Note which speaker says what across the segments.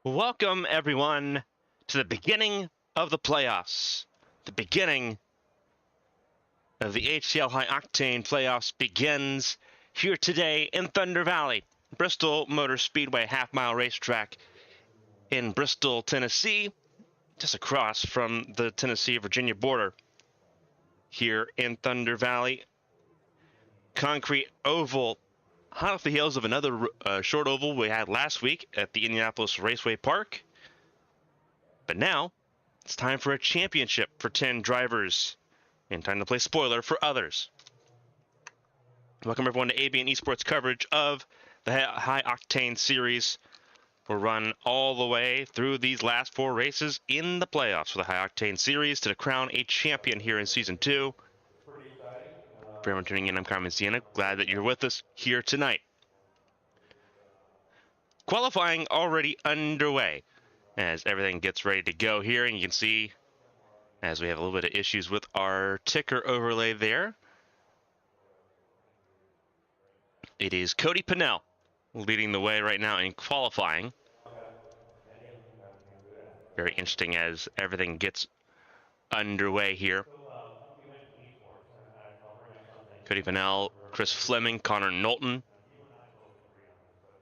Speaker 1: Welcome, everyone, to the beginning of the playoffs. The beginning of the HCL High Octane playoffs begins here today in Thunder Valley, Bristol Motor Speedway half-mile racetrack in Bristol, Tennessee, just across from the Tennessee-Virginia border here in Thunder Valley. Concrete oval, hot off the heels of another short oval we had last week at the Indianapolis Raceway Park. But now, it's time for a championship for 10 drivers, and time to play spoiler for others. Welcome everyone to ABN Esports coverage of the High Octane Series. We'll run all the way through these last 4 races in the playoffs for the High Octane Series to crown a champion here in Season 2. For everyone tuning in, I'm Carmen Sienna. Glad that you're with us here tonight. Qualifying already underway as everything gets ready to go here, and you can see as we have a little bit of issues with our ticker overlay there. It is Cody Pennell leading the way right now in qualifying. Very interesting as everything gets underway here. Cody Pennell, Chris Fleming, Connor Knowlton,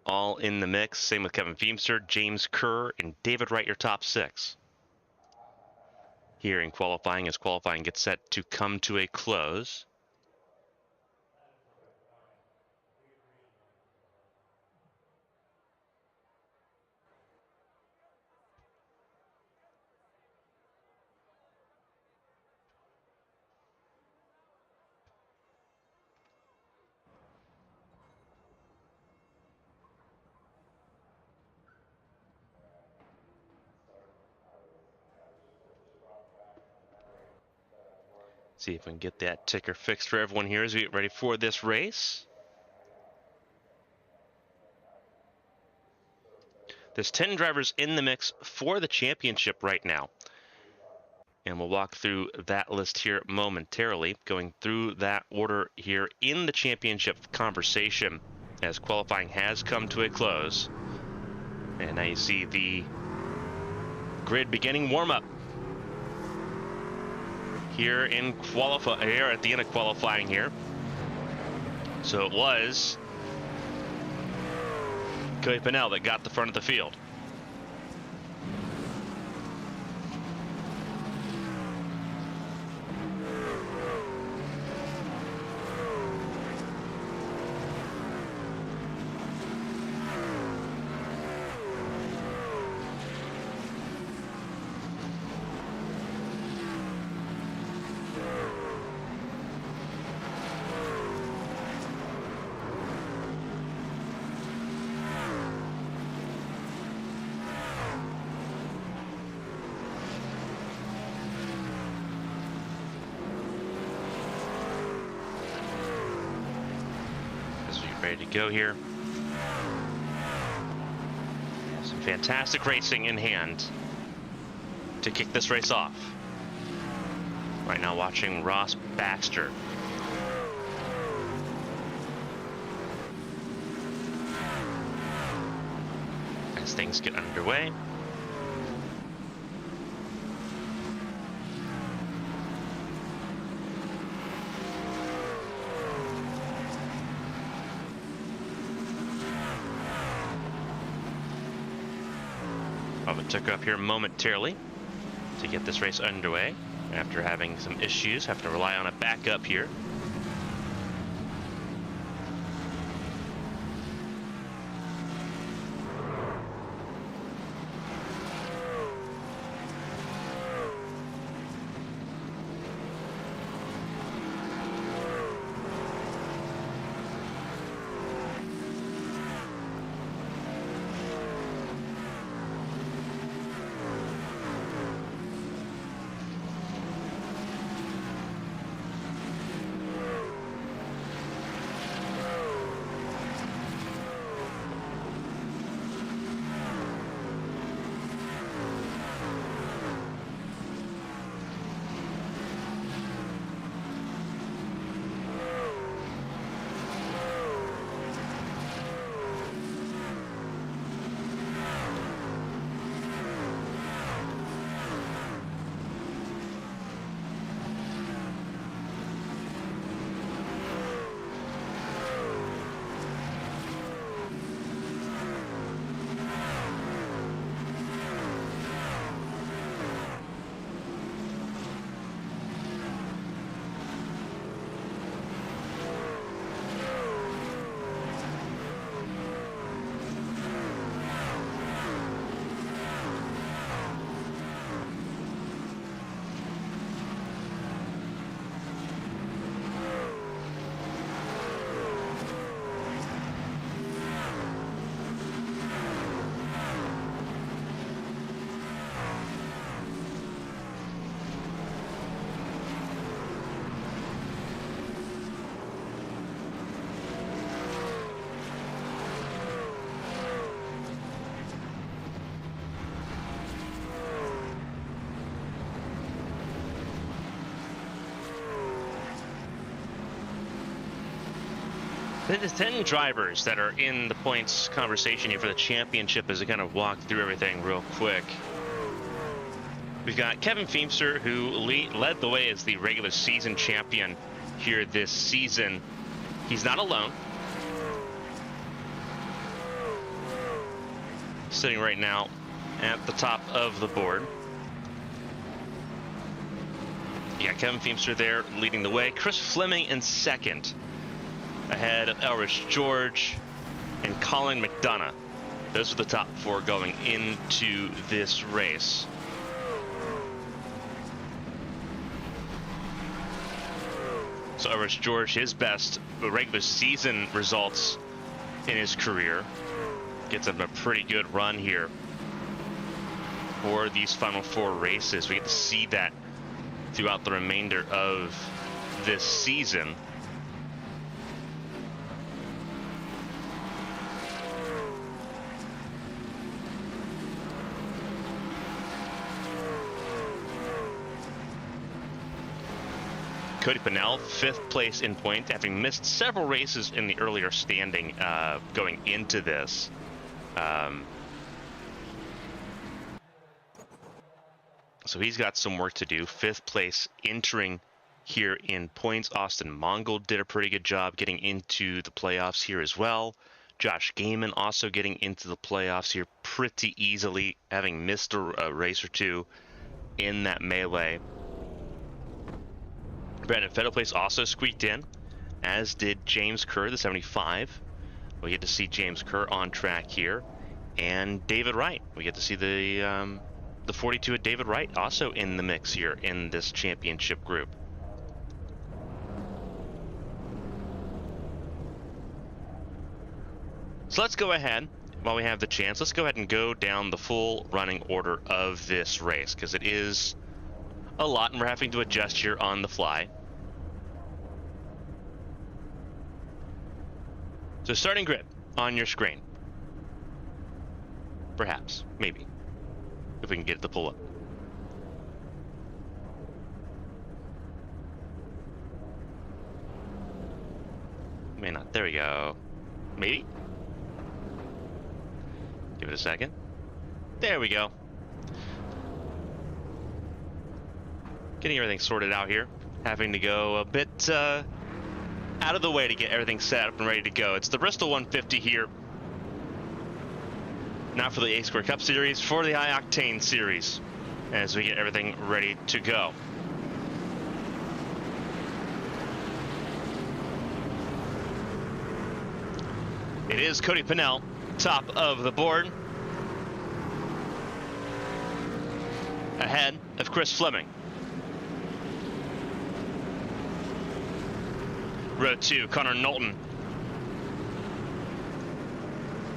Speaker 1: all in the mix. Same with Kevin Feemster, James Kerr, and David Wright, your top 6. Here in qualifying, as qualifying gets set to come to a close. See if we can get that ticker fixed for everyone here as we get ready for this race. There's 10 drivers in the mix for the championship right now. And we'll walk through that list here momentarily, going through that order here in the championship conversation as qualifying has come to a close. And now you see the grid beginning warm-up here in here at the end of qualifying here. So it was Cody Pennell that got the front of the field. Ready to go here. Some fantastic racing in hand to kick this race off. Right now watching Ross Baxter. As things get underway. I'll tick up here momentarily to get this race underway after having some issues. Have to rely on a backup here. There's 10 drivers that are in the points conversation here for the championship as I kind of walk through everything real quick. We've got Kevin Feemster, who led the way as the regular season champion here this season. He's not alone. Sitting right now at the top of the board. You got Kevin Feemster there leading the way. Chris Fleming in second, ahead of Elrich George and Colin McDonough. Those are the top four going into this race. So Elrich George, his best regular season results in his career. Gets him a pretty good run here for these final four races. We get to see that throughout the remainder of this season. Cody Pennell, 5th place in point, having missed several races in the earlier standing going into this. So he's got some work to do. 5th place entering here in points. Austin Mongold did a pretty good job getting into the playoffs here as well. Josh Gaiman also getting into the playoffs here pretty easily, having missed a race or two in that melee. Brandon Fetterplace also squeaked in, as did James Kerr, the 75. We get to see James Kerr on track here, and David Wright. We get to see the 42 of David Wright also in the mix here in this championship group. So let's go ahead, while we have the chance, let's go ahead and go down the full running order of this race, because it is a lot and we're having to adjust here on the fly. So starting grid on your screen. Perhaps, maybe, if we can get it to pull up. May not, there we go. Maybe. Give it a second. There we go. Getting everything sorted out here. Having to go a bit out of the way to get everything set up and ready to go. It's the Bristol 150 here. Not for the A Square Cup Series, for the High Octane Series, as we get everything ready to go. It is Cody Pennell, top of the board, ahead of Chris Fleming. Row 2, Connor Knowlton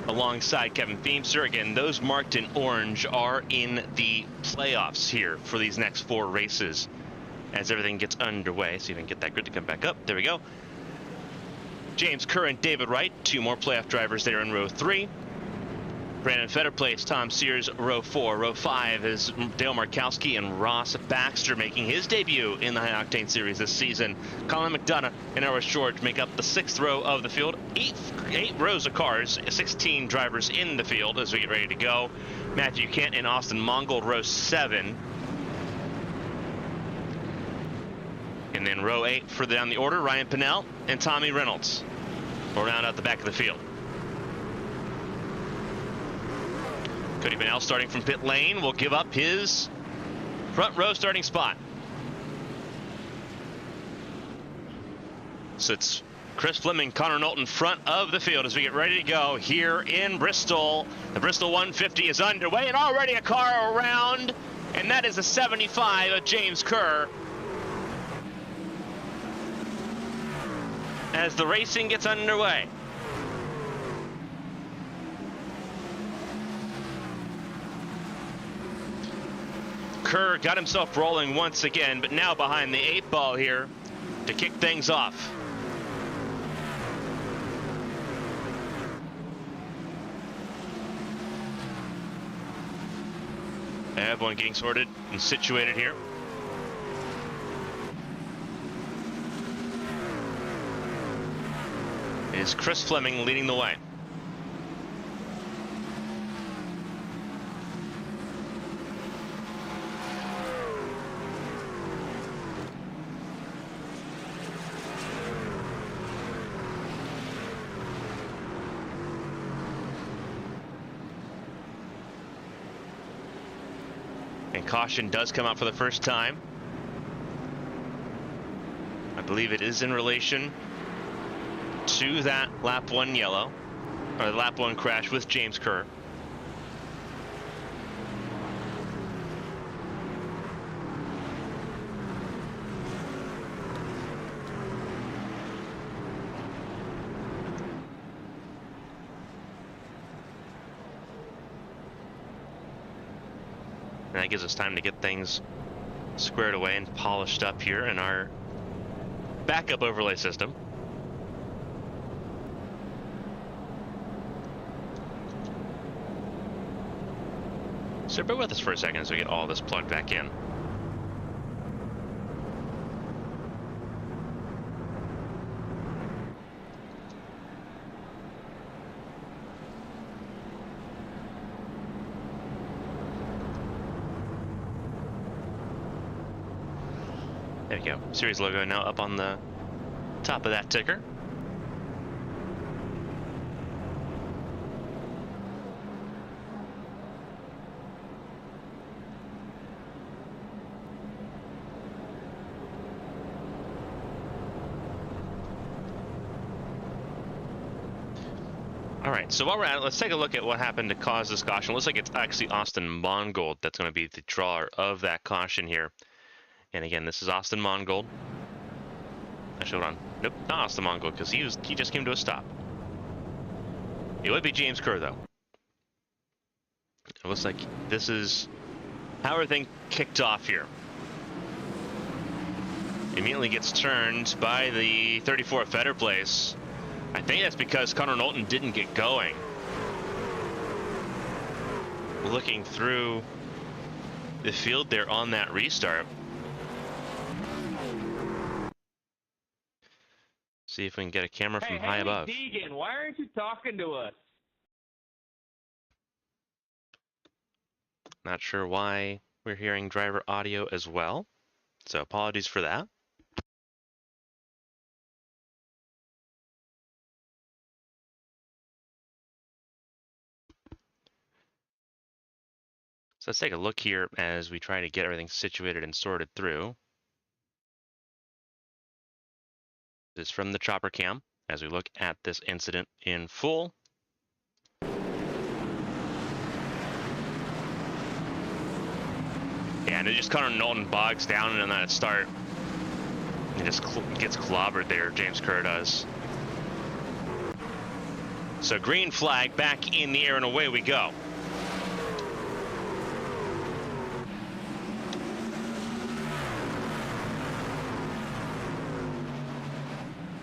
Speaker 1: alongside Kevin Feemster. Again, those marked in orange are in the playoffs here for these next 4 races as everything gets underway. See if we can get that grid to come back up. There we go. James Kerr and David Wright, 2 more playoff drivers there in row 3. Brandon Fetterplace, Tom Sears, row 4. Row 5 is Dale Markowski and Ross Baxter making his debut in the High Octane Series this season. Colin McDonough and Elrich George make up the 6th row of the field. 8 rows of cars, 16 drivers in the field as we get ready to go. Matthew Kent and Austin Mongold, row 7. And then row 8 further down the order, Ryan Pennell and Tommy Reynolds will round out the back of the field. Cody Pennell, starting from pit lane, will give up his front row starting spot. So it's Chris Fleming, Connor Knowlton front of the field as we get ready to go here in Bristol. The Bristol 150 is underway and already a car around, and that is a 75 of James Kerr. As the racing gets underway. Kerr got himself rolling once again, but now behind the 8 ball here to kick things off. Everyone getting sorted and situated here. is Chris Fleming leading the way. And caution does come out for the first time. I believe it is in relation to that lap 1 yellow, or the lap 1 crash with James Kerr. And that gives us time to get things squared away and polished up here in our backup overlay system. So bear with us for a second as we get all this plugged back in. There we go. Series logo now up on the top of that ticker. All right, so while we're at it, let's take a look at what happened to cause this caution. It looks like it's actually Austin Mongold that's going to be the drawer of that caution here. And again, this is Austin Mongold. Actually, hold on. Nope, not Austin Mongold, because he just came to a stop. It would be James Kerr, though. It looks like this is how everything kicked off here. Immediately gets turned by the 34 Fetter Place. I think that's because Connor Knowlton didn't get going. Looking through the field there on that restart. See if we can get a camera from high above.
Speaker 2: Deegan, why aren't you talking to us?
Speaker 1: Not sure why we're hearing driver audio as well, so apologies for that. So let's take a look here as we try to get everything situated and sorted through. This is from the chopper cam as we look at this incident in full. Yeah, and it just Connor Knowlton bogs down in that start. He just gets clobbered there, James Kerr does. So green flag back in the air and away we go.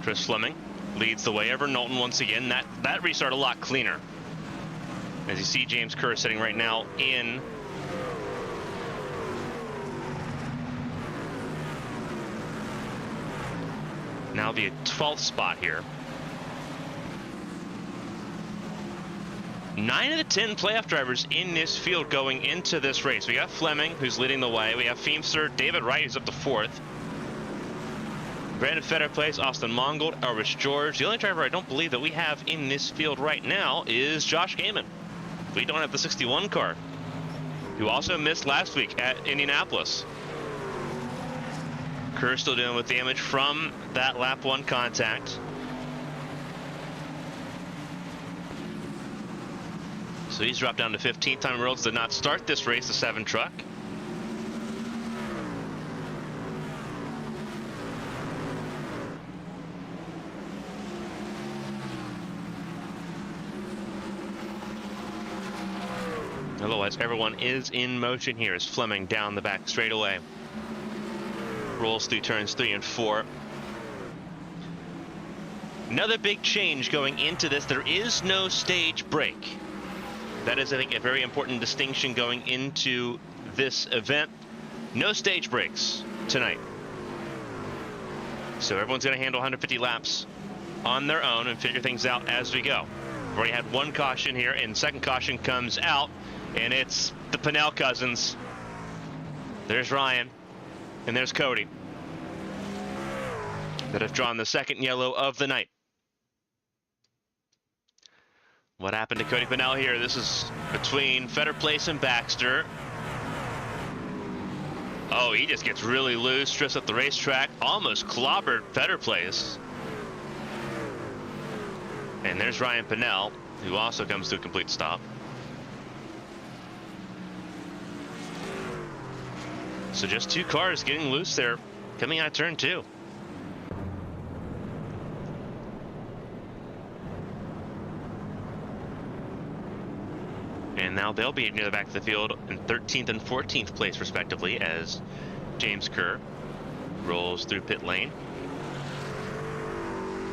Speaker 1: Chris Fleming leads the way over Knowlton once again. That restart a lot cleaner. As you see James Kerr sitting right now in now the 12th spot here. 9 of the 10 playoff drivers in this field going into this race. We got Fleming, who's leading the way. We have Feemster, David Wright, who's up to 4th. Brandon Fetter Place, Austin Mongold, Elvis George. The only driver I don't believe that we have in this field right now is Josh Gaiman. We don't have the 61 car, who also missed last week at Indianapolis. Kerr still dealing with damage from that lap 1 contact. So he's dropped down to 15th. Time Worlds did not start this race, the 7 truck. Otherwise, everyone is in motion here as Fleming down the back straightaway. Rolls through turns 3 and 4. Another big change going into this. There is no stage break. That is, I think, a very important distinction going into this event. No stage breaks tonight. So everyone's going to handle 150 laps on their own and figure things out as we go. We've already had one caution here, and second caution comes out, and it's the Pennell cousins. There's Ryan, and there's Cody, that have drawn the second yellow of the night. What happened to Cody Pennell here? This is between Fetter Place and Baxter. Oh, he just gets really loose, drifts up the racetrack, almost clobbered Fetter Place. And there's Ryan Pennell, who also comes to a complete stop. So just two cars getting loose there, coming out of turn two. And now they'll be near the back of the field in 13th and 14th place, respectively, as James Kerr rolls through pit lane.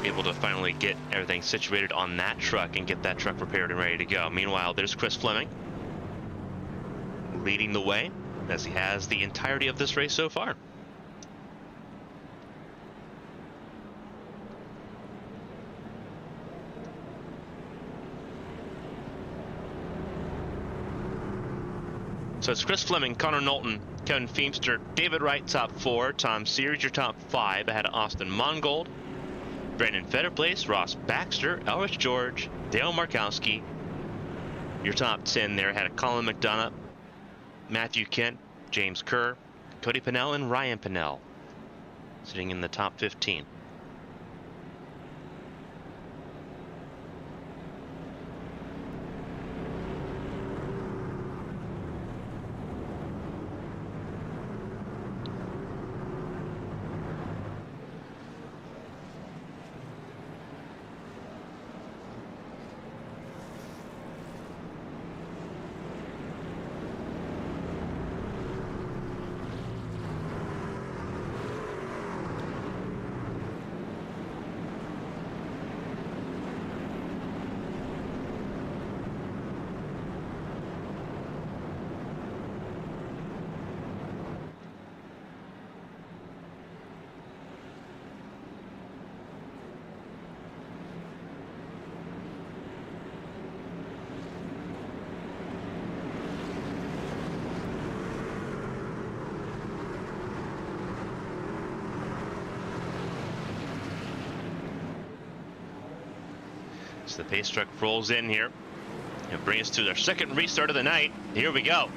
Speaker 1: Able to finally get everything situated on that truck and get that truck repaired and ready to go. Meanwhile, there's Chris Fleming leading the way, as he has the entirety of this race so far. So it's Chris Fleming, Connor Knowlton, Kevin Feemster, David Wright top four, Tom Sears your top five, ahead of Austin Mongold, Brandon Fetterplace, Ross Baxter, Elrich George, Dale Markowski. Your top 10 there had a Colin McDonough, Matthew Kent, James Kerr, Cody Pennell, and Ryan Pennell sitting in the top 15. So the pace truck rolls in here. It brings us to their second restart of the night. Here we go.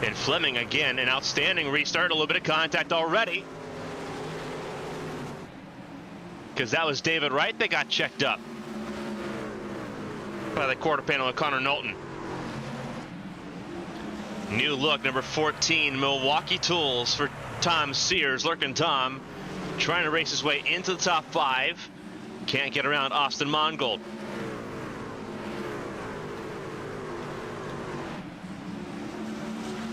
Speaker 1: And Fleming again, an outstanding restart, a little bit of contact already. Because that was David Wright that got checked up by the quarter panel of Connor Knowlton. New look, number 14, Milwaukee Tools for Tom Sears. Lurking Tom trying to race his way into the top five. Can't get around Austin Mongold.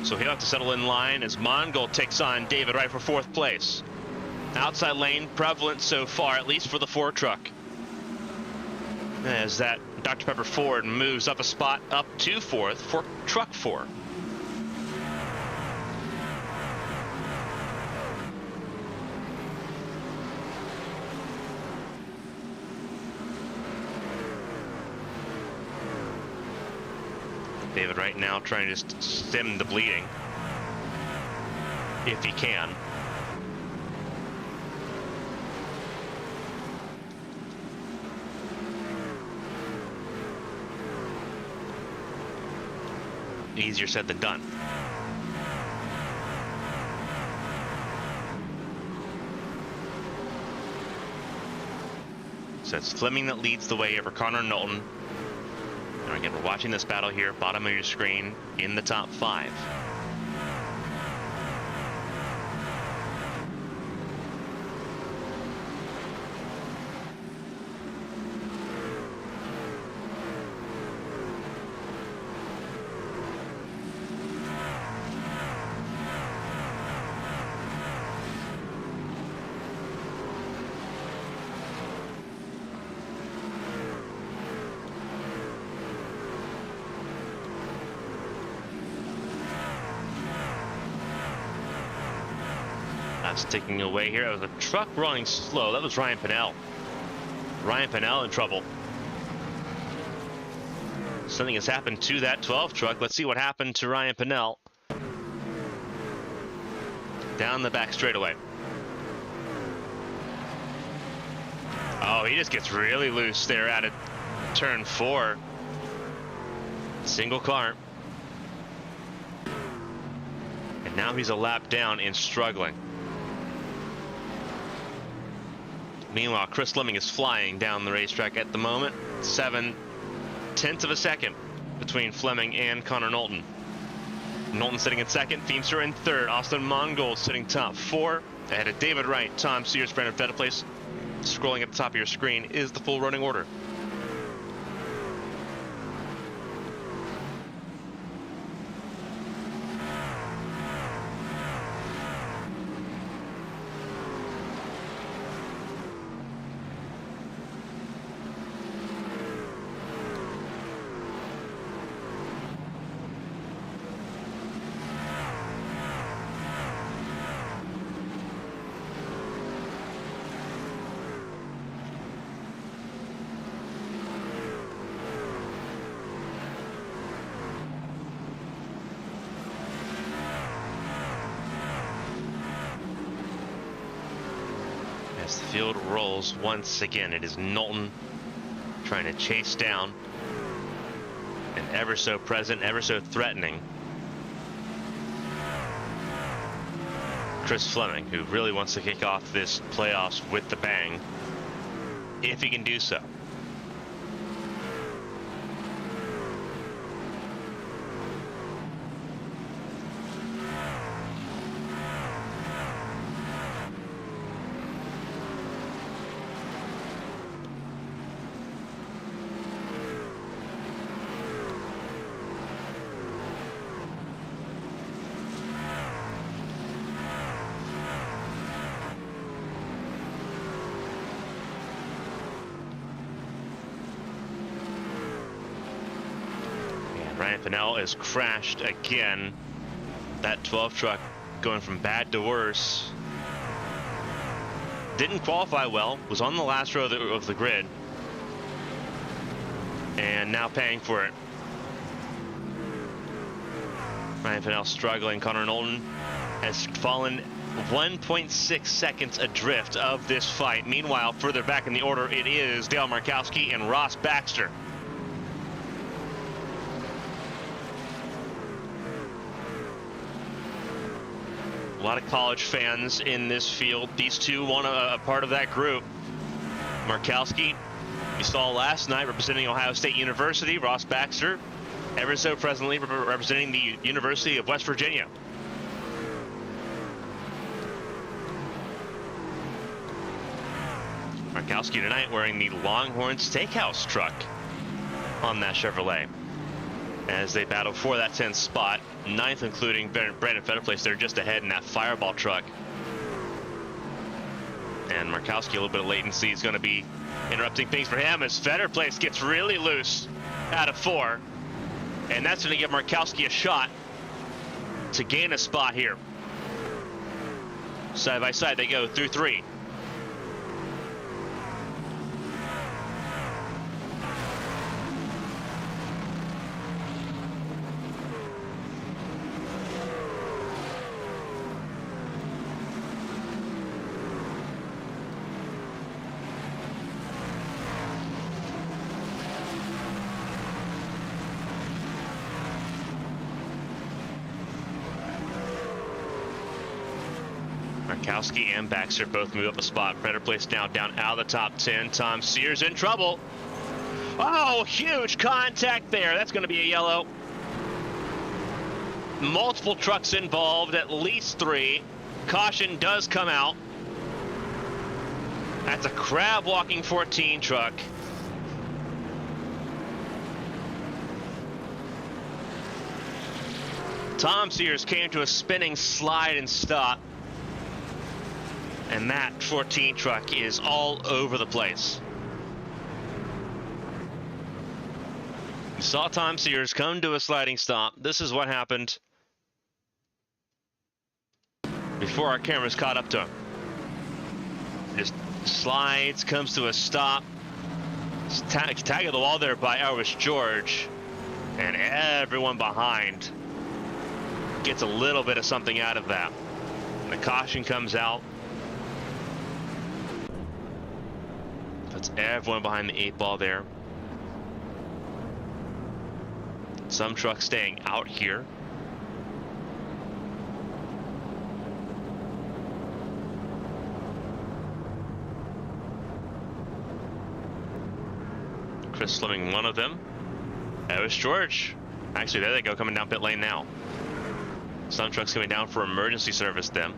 Speaker 1: So he'll have to settle in line as Mongold takes on David Wright for fourth place. Outside lane prevalent so far, at least for the Ford truck. As that Dr. Pepper Ford moves up a spot up to fourth for truck 4. David right now trying to just stem the bleeding, if he can. Easier said than done. So it's Fleming that leads the way over Connor Knowlton. And again, we're watching this battle here, bottom of your screen, in the top 5. That's taking away here. That was a truck running slow. That was Ryan Pennell. Ryan Pennell in trouble. Something has happened to that 12 truck. Let's see what happened to Ryan Pennell. Down the back straightaway. Oh, he just gets really loose there out of turn 4. Single car. And now he's a lap down and struggling. Meanwhile, Chris Fleming is flying down the racetrack at the moment. 7/10 of a second between Fleming and Connor Knowlton. Knowlton sitting in second, Feimster in third, Austin Mongold sitting top 4. Ahead of David Wright, Tom Sears, Brandon Fetterplace. Scrolling at the top of your screen is the full running order. As the field rolls once again, it is Knowlton trying to chase down and ever so present, ever so threatening Chris Fleming, who really wants to kick off this playoffs with the bang, if he can do so. Ryan Pennell is crashed again. That 12 truck going from bad to worse. Didn't qualify well, was on the last row of the grid, and now paying for it. Ryan Pennell struggling. Connor Knowlton has fallen 1.6 seconds adrift of this fight. Meanwhile, further back in the order, it is Dale Markowski and Ross Baxter. A lot of college fans in this field. These two want a part of that group. Markowski, you saw last night representing Ohio State University. Ross Baxter, ever so presently representing the University of West Virginia. Markowski tonight wearing the Longhorn Steakhouse truck on that Chevrolet as they battle for that 10th spot. 9th, including Brandon Fetterplace. They're just ahead in that Fireball truck. And Markowski, a little bit of latency, is going to be interrupting things for him as Fetterplace gets really loose out of 4. And that's going to give Markowski a shot to gain a spot here. Side by side they go through 3. Markowski and Baxter both move up a spot. Fetterplace now down out of the top 10. Tom Sears in trouble. Oh, huge contact there. That's going to be a yellow. Multiple trucks involved, at least 3. Caution does come out. That's a crab walking 14 truck. Tom Sears came to a spinning slide and stop. And that 14 truck is all over the place. You saw Tom Sears come to a sliding stop. This is what happened before our cameras caught up to him. Just slides, comes to a stop, Tag of the wall there by Irish George, and everyone behind gets a little bit of something out of that. The caution comes out. Puts everyone behind the 8 ball there. Some trucks staying out here. Chris Fleming, one of them. That was George. Actually, there they go, coming down pit lane now. Some trucks coming down for emergency service then.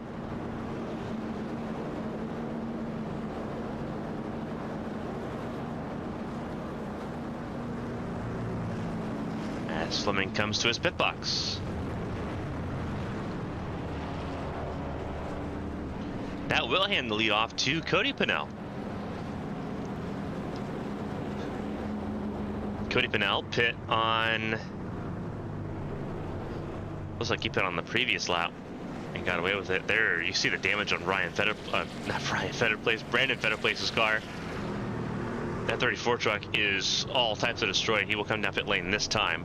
Speaker 1: As Fleming comes to his pit box. That will hand the lead off to Cody Pennell. Cody Pennell pit on, looks like he pit on the previous lap and got away with it. There, you see the damage on Brandon Fetterplace's car. That 34 truck is all types of destroyed. He will come down pit lane this time.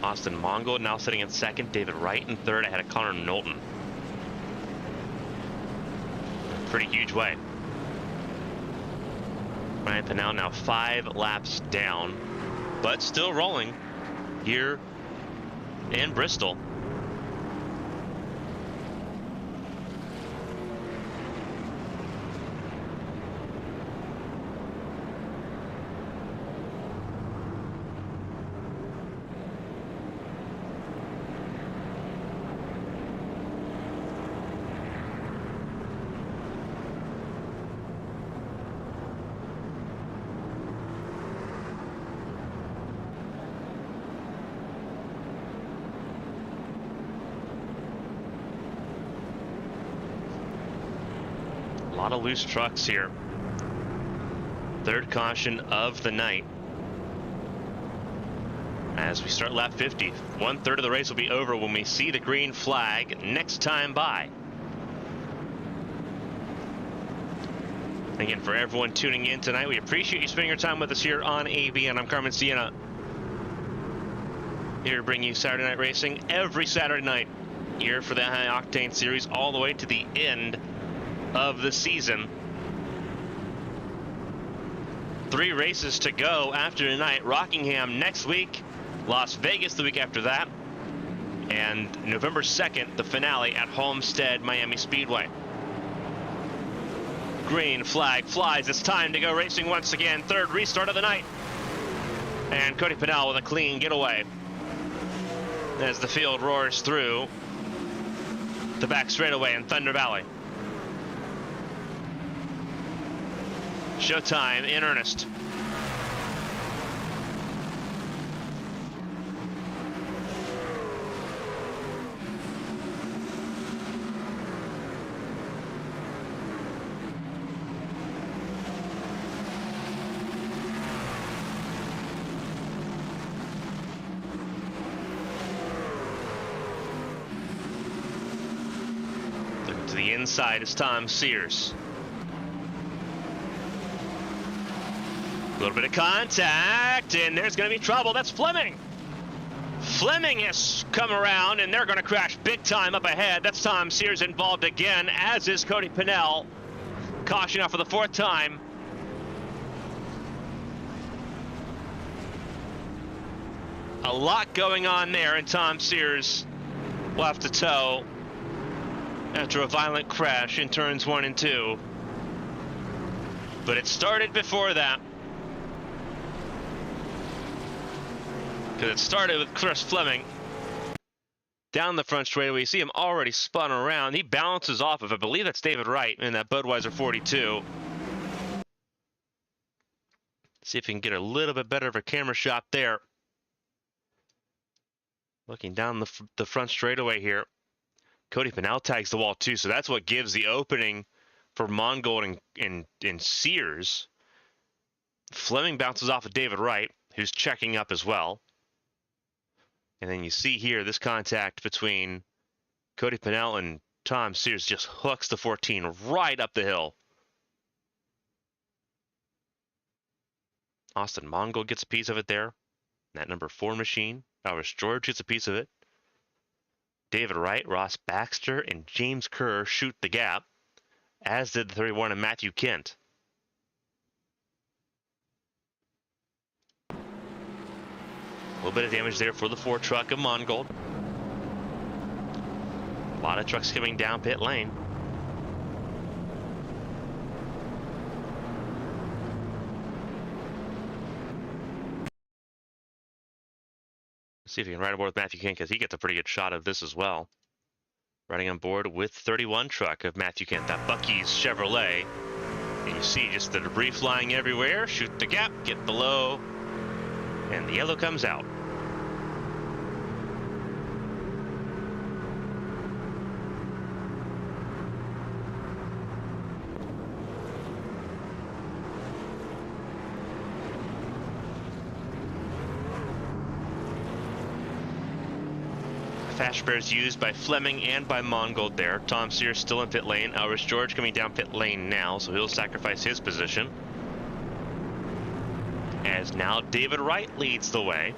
Speaker 1: Austin Mongold now sitting in second. David Wright in third ahead of Connor Knowlton. Pretty huge way. Ryan Pennell now 5 laps down, but still rolling here in Bristol. A lot of loose trucks here. Third caution of the night. As we start lap 50, 1/3 of the race will be over when we see the green flag next time by. Again, for everyone tuning in tonight, we appreciate you spending your time with us here on AV, and I'm Carmen Sienna. Here to bring you Saturday night racing every Saturday night. Here for the High Octane series all the way to the end of the season. 3 races to go after tonight. Rockingham next week, Las Vegas the week after that, and November 2nd, the finale at Homestead Miami Speedway. Green flag flies. It's time to go racing once again. Third restart of the night. And Cody Pennell with a clean getaway as the field roars through the back straightaway in Thunder Valley. Showtime in earnest. Looking to the inside is Tom Sears. A little bit of contact, and there's going to be trouble. That's Fleming. Fleming has come around, and they're going to crash big time up ahead. That's Tom Sears involved again, as is Cody Pennell. Caution out for the 4th time. A lot going on there, and Tom Sears will have to tow after a violent crash in turns 1 and 2. But it started before that. Because it started with Chris Fleming down the front straightaway. You see him already spun around. He bounces off of, I believe that's David Wright in that Budweiser 42. See if we can get a little bit better of a camera shot there. Looking down the front straightaway here. Cody Pennell tags the wall too, so that's what gives the opening for Mongold and Sears. Fleming bounces off of David Wright, who's checking up as well. And then you see here this contact between Cody Pennell and Tom Sears just hooks the 14 right up the hill. Austin Mongol gets a piece of it there. That number 4 machine. Alice George gets a piece of it. David Wright, Ross Baxter, and James Kerr shoot the gap, as did the 31 and Matthew Kent. A little bit of damage there for the 4 truck of Mongold. A lot of trucks coming down pit lane. See if you can ride aboard with Matthew Kent, because he gets a pretty good shot of this as well. Riding on board with 31 truck of Matthew Kent, that Bucky's Chevrolet. And you see just the debris flying everywhere. Shoot the gap, get below, and the yellow comes out. Fast spares used by Fleming and by Mongold there. Tom Sears still in pit lane. Irish George coming down pit lane now, so he'll sacrifice his position. As now David Wright leads the way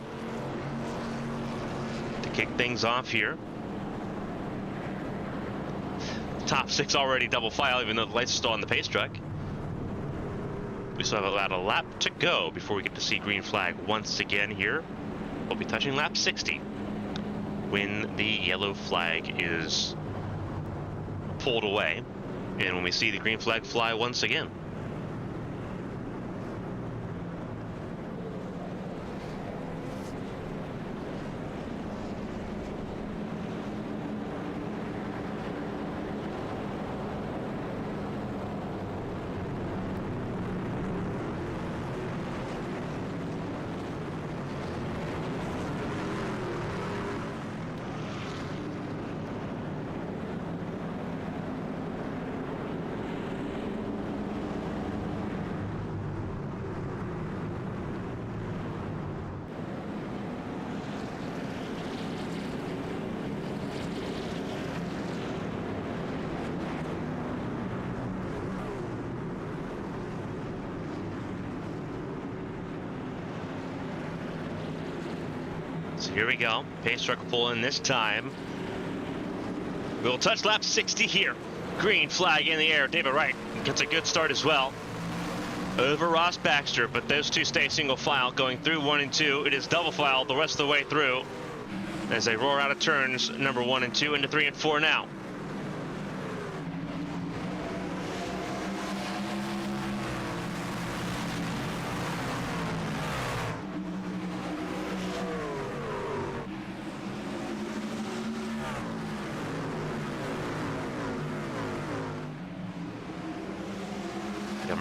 Speaker 1: to kick things off here. Top 6 already double file, even though the lights are still on the pace truck. We still have about a lap to go before we get to see green flag once again here. We'll be touching lap 60. When the yellow flag is pulled away and when we see the green flag fly once again. So here we go. Pace truck will pull in this time. We'll touch lap 60 here. Green flag in the air. David Wright gets a good start as well over Ross Baxter, but those two stay single file going through 1 and 2. It is double file the rest of the way through as they roar out of turns number 1 and 2 into 3 and 4 now.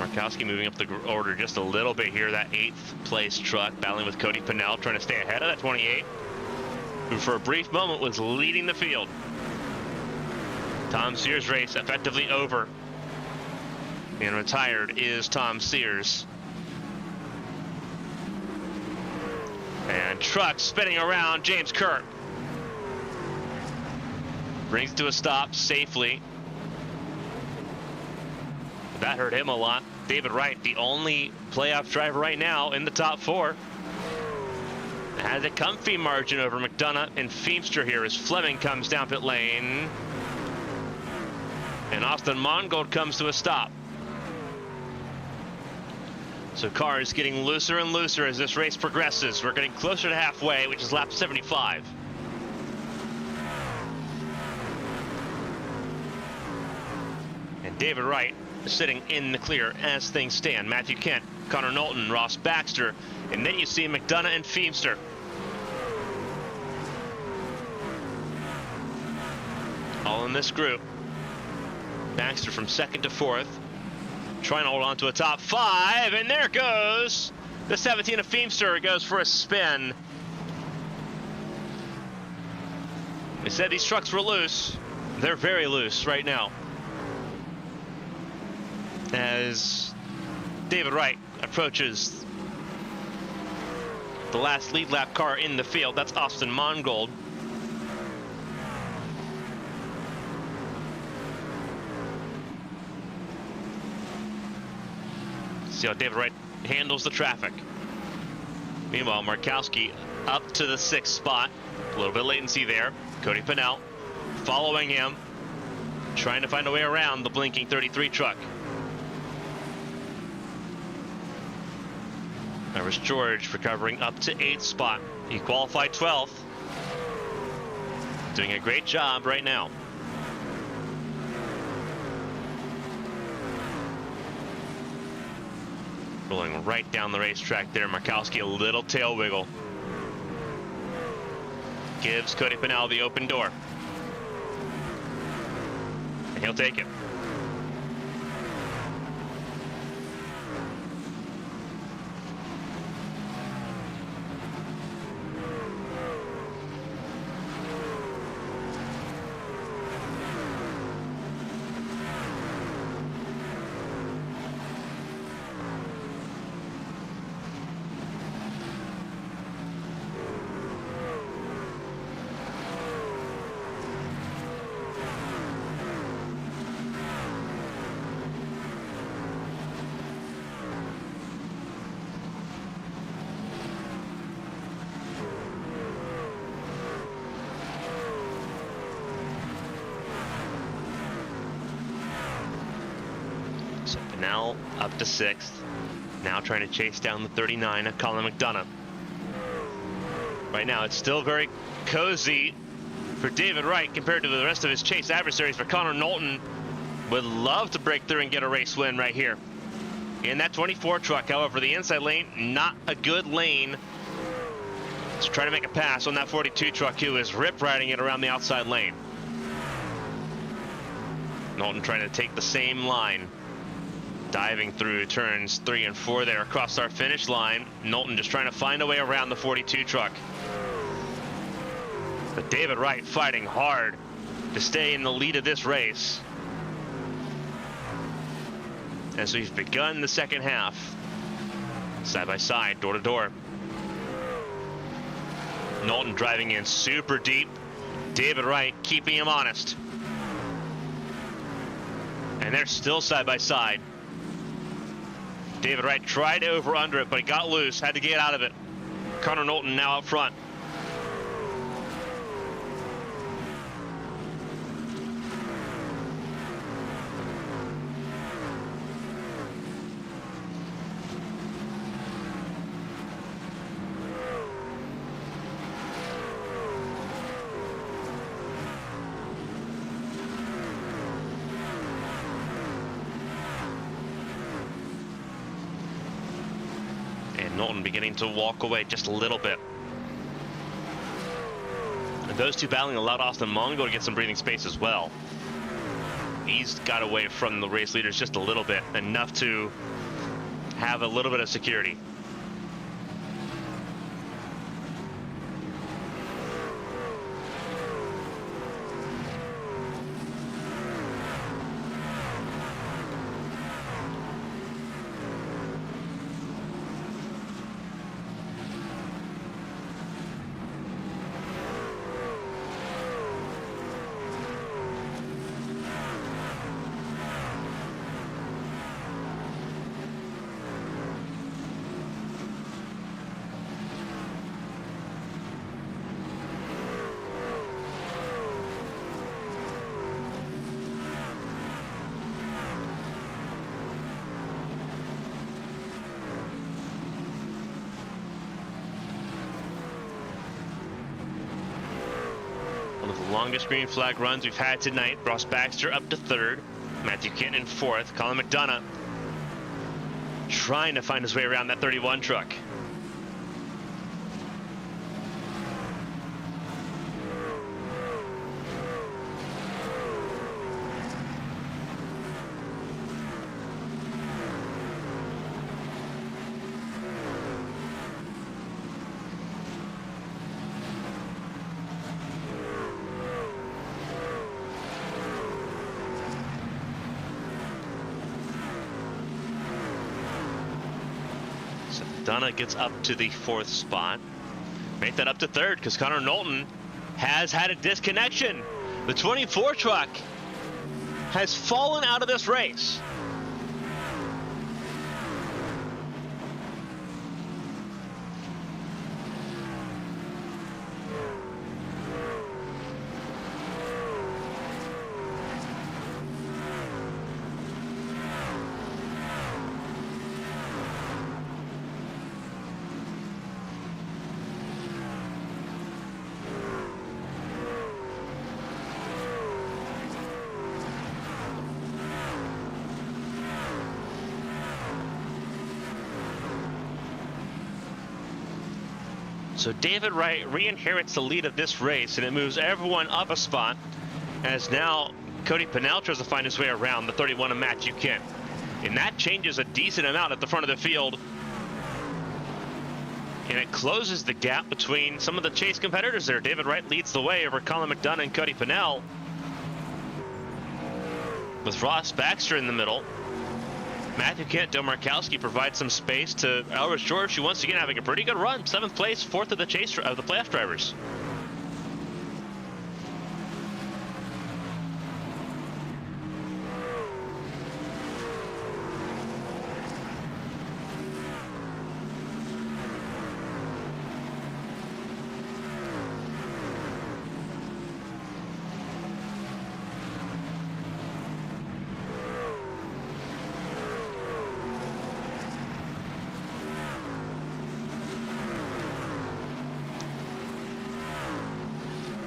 Speaker 1: Markowski moving up the order just a little bit here. That 8th place truck battling with Cody Pinnell, trying to stay ahead of that 28, who for a brief moment was leading the field. Tom Sears' race effectively over, and retired is Tom Sears. And truck spinning around. James Kerr brings it to a stop safely. That hurt him a lot. David Wright, the only playoff driver right now in the top 4. Has a comfy margin over McDonough and Feemster here as Fleming comes down pit lane. And Austin Mongold comes to a stop. So cars getting looser and looser as this race progresses. We're getting closer to halfway, which is lap 75. And David Wright sitting in the clear as things stand. Matthew Kent, Connor Knowlton, Ross Baxter, and then you see McDonough and Feemster. All in this group. Baxter from 2nd to 4th, trying to hold on to a top 5, and there goes the 17 of Feemster. Goes for a spin. They said these trucks were loose. They're very loose right now, as David Wright approaches the last lead lap car in the field. That's Austin Mongold. See how David Wright handles the traffic. Meanwhile, Markowski up to the 6th spot. A little bit of latency there. Cody Pennell following him, trying to find a way around the blinking 33 truck. There was George recovering up to 8th spot. He qualified 12th. Doing a great job right now. Rolling right down the racetrack there. Markowski, a little tail wiggle. Gives Cody Pennell the open door. And he'll take it. So Pennell up to 6th. Now trying to chase down the 39 of Colin McDonough. Right now it's still very cozy for David Wright compared to the rest of his chase adversaries. For Connor Knowlton, would love to break through and get a race win right here. In that 24 truck, however, the inside lane, not a good lane. Let's try to make a pass on that 42 truck who is rip riding it around the outside lane. Knowlton trying to take the same line. Diving through turns 3 and 4 there across our finish line. Knowlton just trying to find a way around the 42 truck. But David Wright fighting hard to stay in the lead of this race. As we've begun the second half. Side by side, door to door. Knowlton driving in super deep. David Wright keeping him honest. And they're still side by side. David Wright tried to over under it, but he got loose, had to get out of it. Connor Knowlton now up front. Knowlton beginning to walk away just a little bit. And those two battling allowed Austin Mongo to get some breathing space as well. He's got away from the race leaders just a little bit, enough to have a little bit of security. Longest green flag runs we've had tonight. Ross Baxter up to 3rd. Matthew Kenton in 4th. Colin McDonough trying to find his way around that 31 truck. Donna gets up to the 4th spot. Make that up to 3rd because Connor Knowlton has had a disconnection. The 24 truck has fallen out of this race. So David Wright re-inherits the lead of this race, and it moves everyone up a spot, as now Cody Pennell tries to find his way around the 31 of Matthew Kent. And that changes a decent amount at the front of the field. And it closes the gap between some of the chase competitors there. David Wright leads the way over Colin McDonough and Cody Pennell, with Ross Baxter in the middle. Matthew Kent, Del Markowski provides some space to Elvis George, who once again having a pretty good run. 7th place, 4th of the chase of the playoff drivers.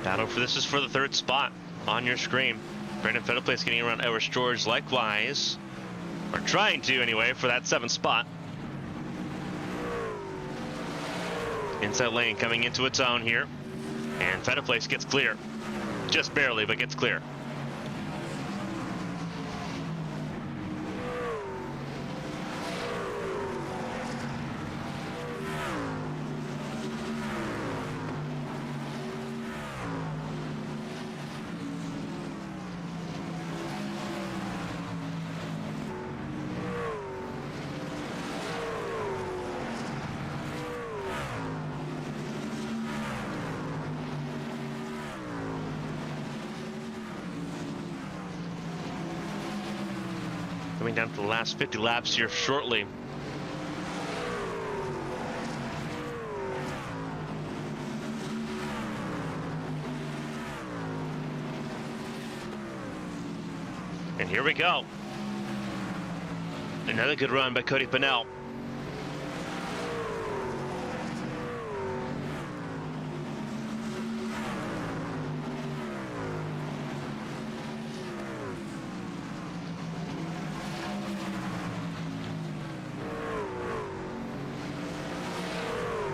Speaker 1: Battle for this is for the 3rd spot on your screen. Brandon Fetterplace getting around Elvis George likewise, or trying to anyway, for that 7th spot. Inside lane coming into its own here, and Fetterplace gets clear. Just barely, but gets clear. Coming down to the last 50 laps here shortly. And here we go. Another good run by Cody Pennell.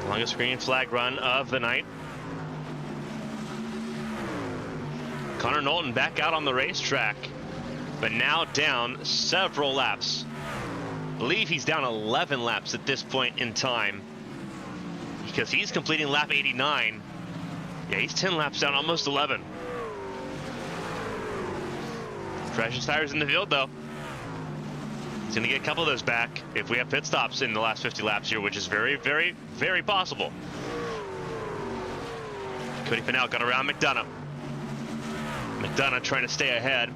Speaker 1: Longest green flag run of the night. Connor Knowlton back out on the racetrack, but now down several laps. I believe he's down 11 laps at this point in time, because he's completing lap 89. Yeah, he's 10 laps down, almost 11. Freshest tires in the field though. He's going to get a couple of those back if we have pit stops in the last 50 laps here, which is very, very, very possible. Cody Pennell got around McDonough. McDonough trying to stay ahead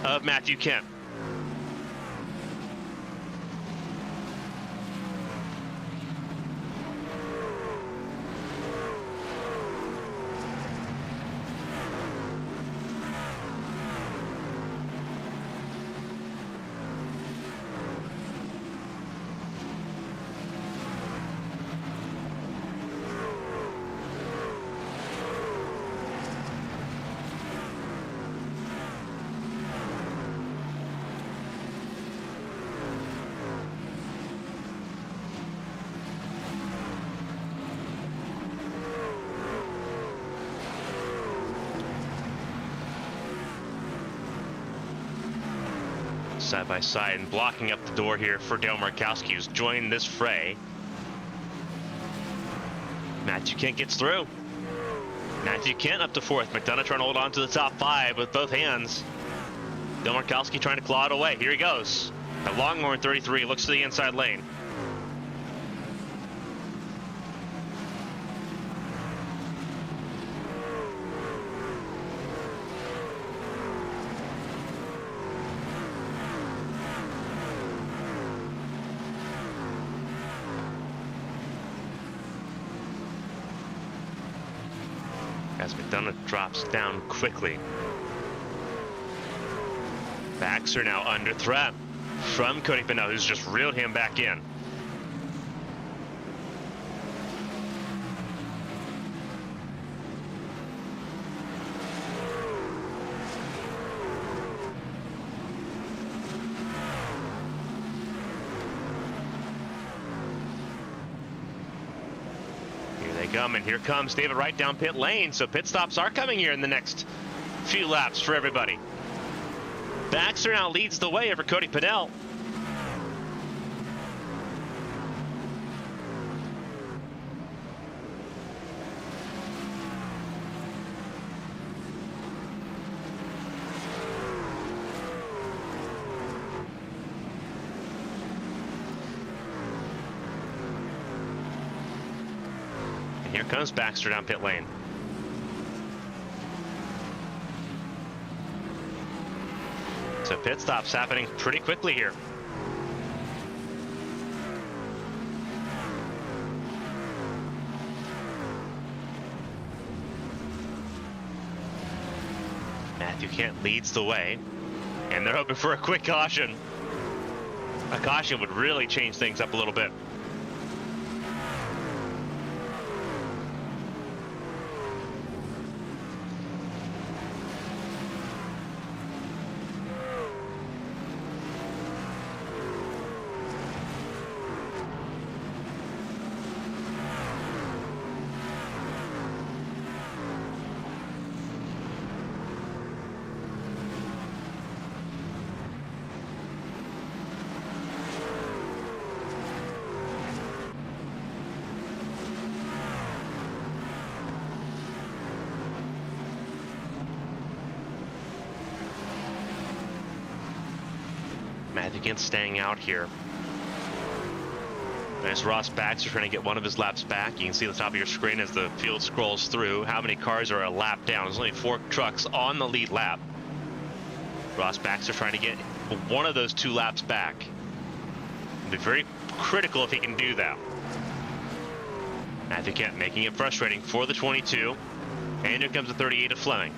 Speaker 1: of Matthew Kent. Side by side and blocking up the door here for Dale Markowski, who's joined this fray. Matthew Kent gets through. Matthew Kent up to 4th. McDonough trying to hold on to the top 5 with both hands. Dale Markowski trying to claw it away. Here he goes. At Longhorn 33 looks to the inside lane. As McDonough drops down quickly. Baxter now under threat from Cody Pennell, who's just reeled him back in. Here they come, and here comes David Wright down pit lane. So pit stops are coming here in the next few laps for everybody. Baxter now leads the way over Cody Pinnell. And here comes Baxter down pit lane. So pit stops happening pretty quickly here. Matthew Kent leads the way, and they're hoping for a quick caution. A caution would really change things up a little bit. Matthew Kent staying out here. As Ross Baxter trying to get one of his laps back. You can see at the top of your screen as the field scrolls through how many cars are a lap down. There's only 4 trucks on the lead lap. Ross Baxter trying to get one of those 2 laps back. It'll be very critical if he can do that. Matthew Kent making it frustrating for the 22. And here comes the 38 of Fleming.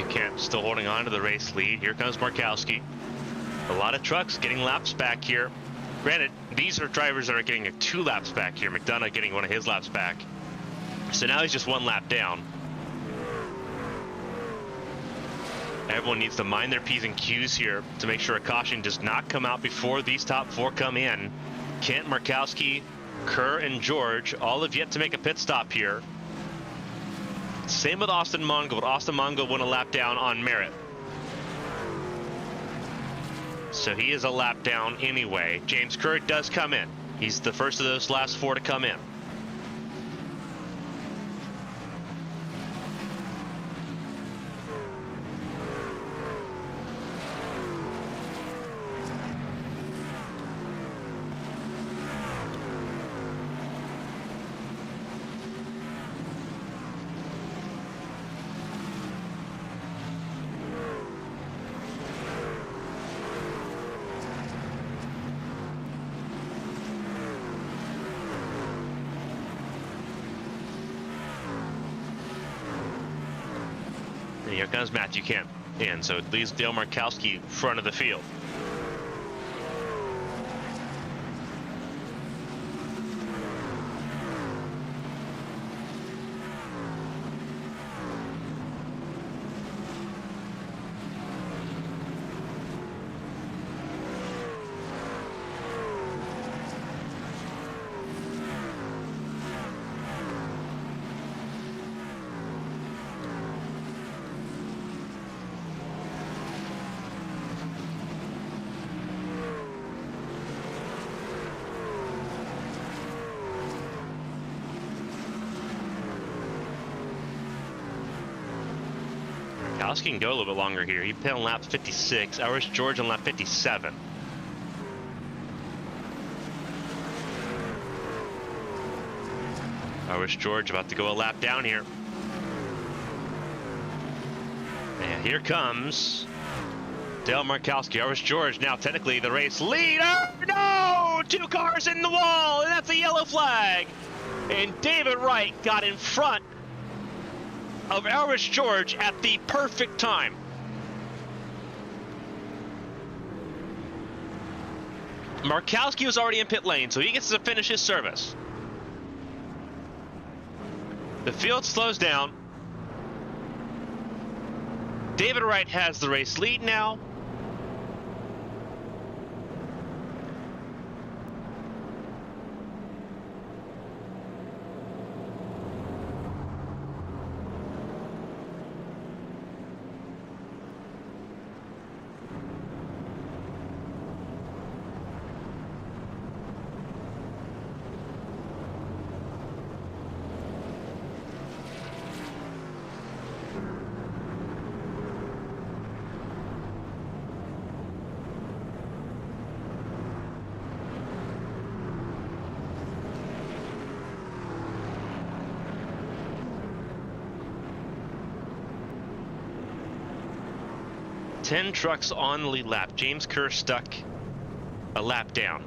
Speaker 1: Kent still holding on to the race lead. Here comes Markowski. A lot of trucks getting laps back here. Granted, these are drivers that are getting 2 laps back here. McDonough getting one of his laps back. So now he's just 1 lap down. Everyone needs to mind their P's and Q's here to make sure a caution does not come out before these top 4 come in. Kent, Markowski, Kerr, and George all have yet to make a pit stop here. Same with Austin Mongo, but Austin Mongo went a lap down on merit. So he is a lap down anyway. James Kerr does come in. He's the first of those last 4 to come in. And here comes Matthew Kent in, so it leaves Dale Markowski front of the field. Markowski can go a little bit longer here. He pit on lap 56. Ours George on lap 57. Ours George about to go a lap down here. And here comes Dale Markowski. Ours George now technically the race leader. No! 2 cars in the wall, and that's a yellow flag. And David Wright got in front of Ours George at the perfect time. Markowski was already in pit lane, so he gets to finish his service. The field slows down. David Wright has the race lead now. Ten trucks on the lead lap. James Kerr stuck a lap down.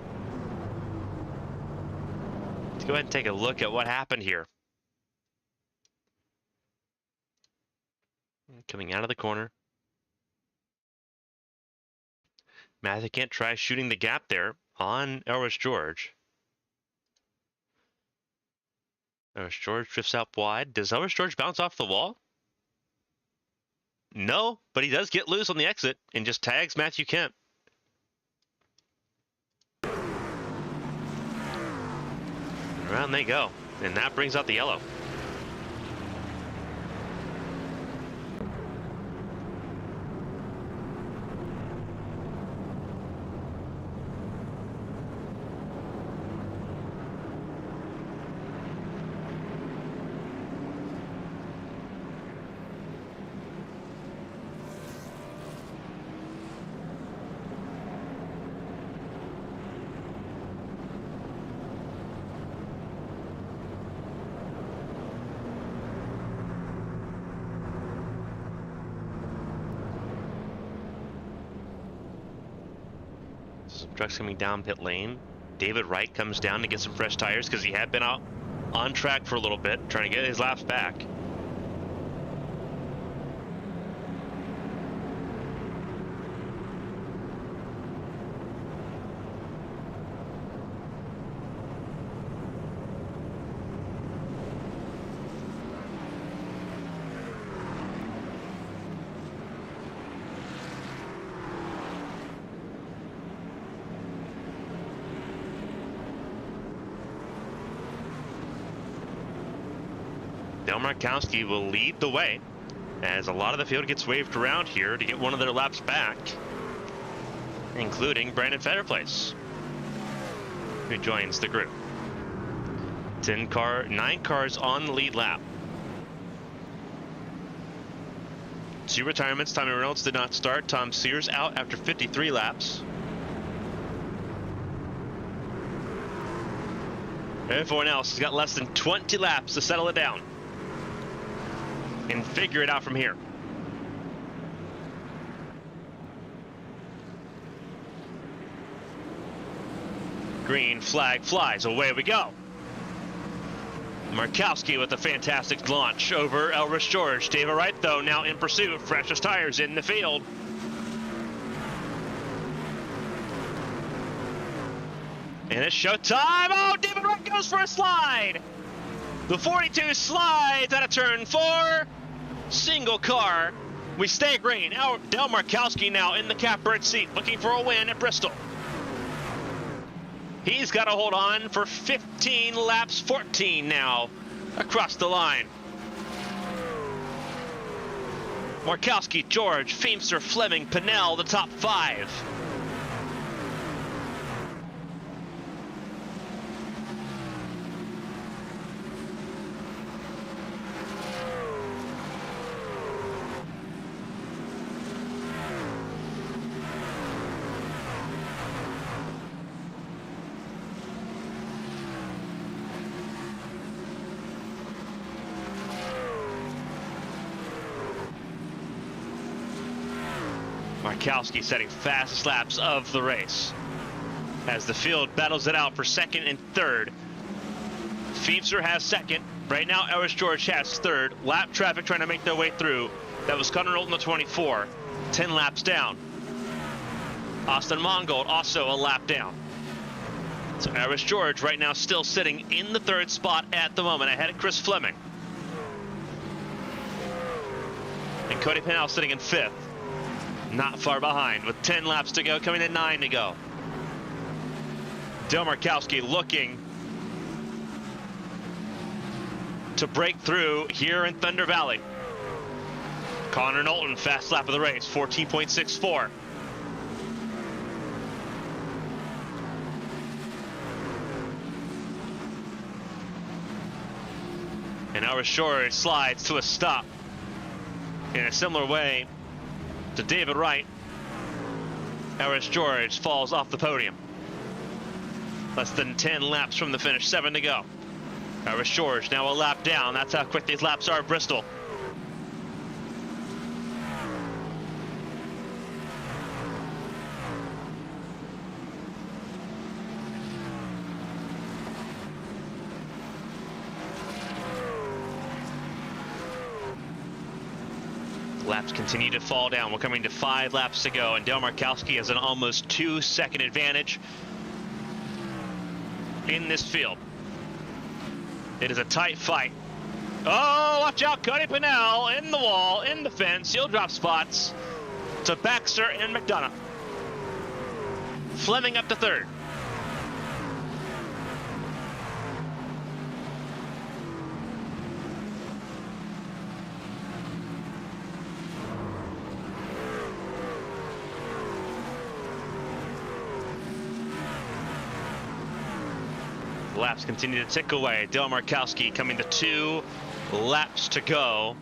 Speaker 1: Let's go ahead and take a look at what happened here. Coming out of the corner. Matthew can't try shooting the gap there on Elris George. Elris George drifts out wide. Does Elris George bounce off the wall? No, but he does get loose on the exit and just tags Matthew Kemp. Around they go, and that brings out the yellow. Some trucks coming down pit lane. David Wright comes down to get some fresh tires because he had been out on track for a little bit, trying to get his laps back. Dale Markowski will lead the way as a lot of the field gets waved around here to get one of their laps back, including Brandon Fetterplace, who joins the group. 9 cars on the lead lap. 2 retirements. Tommy Reynolds did not start. Tom Sears out after 53 laps. Everyone else has got less than 20 laps to settle it down and figure it out from here. Green flag flies, away we go. Markowski with a fantastic launch over Elris George. David Wright, though, now in pursuit. Freshest tires in the field. And it's showtime. Oh, David Wright goes for a slide. The 42 slides out of turn 4. Single car. We stay green. Dale Markowski now in the catbird seat, looking for a win at Bristol. He's got to hold on for 15 laps, 14 now across the line. Markowski, George, Feimster, Fleming, Pinnell, the top 5. Markowski setting fastest laps of the race as the field battles it out for second and third. Feemster has second. Right now, Ellis George has third. Lap traffic trying to make their way through. That was Connor Knowlton, the 24, 10 laps down. Austin Mongold also a lap down. So Ellis George right now still sitting in the third spot at the moment, ahead of Chris Fleming. And Cody Pennell sitting in fifth, not far behind, with 10 laps to go, coming to 9 to go. Dale Markowski looking to break through here in Thunder Valley. Connor Knowlton, fast lap of the race, 14.64. And Ellis George slides to a stop in a similar way to David Wright. Ellis George falls off the podium. Less than 10 laps from the finish, 7 to go. Ellis George now a lap down. That's how quick these laps are at Bristol. Laps continue to fall down. We're coming to 5 laps to go, and Dale Markowski has an almost 2-second advantage in this field. It is a tight fight. Oh, watch out, Cody Pennell in the wall, in the fence. He'll drop spots to Baxter and McDonough. Fleming up to third. Laps continue to tick away. Dale Markowski coming to 2 laps to go.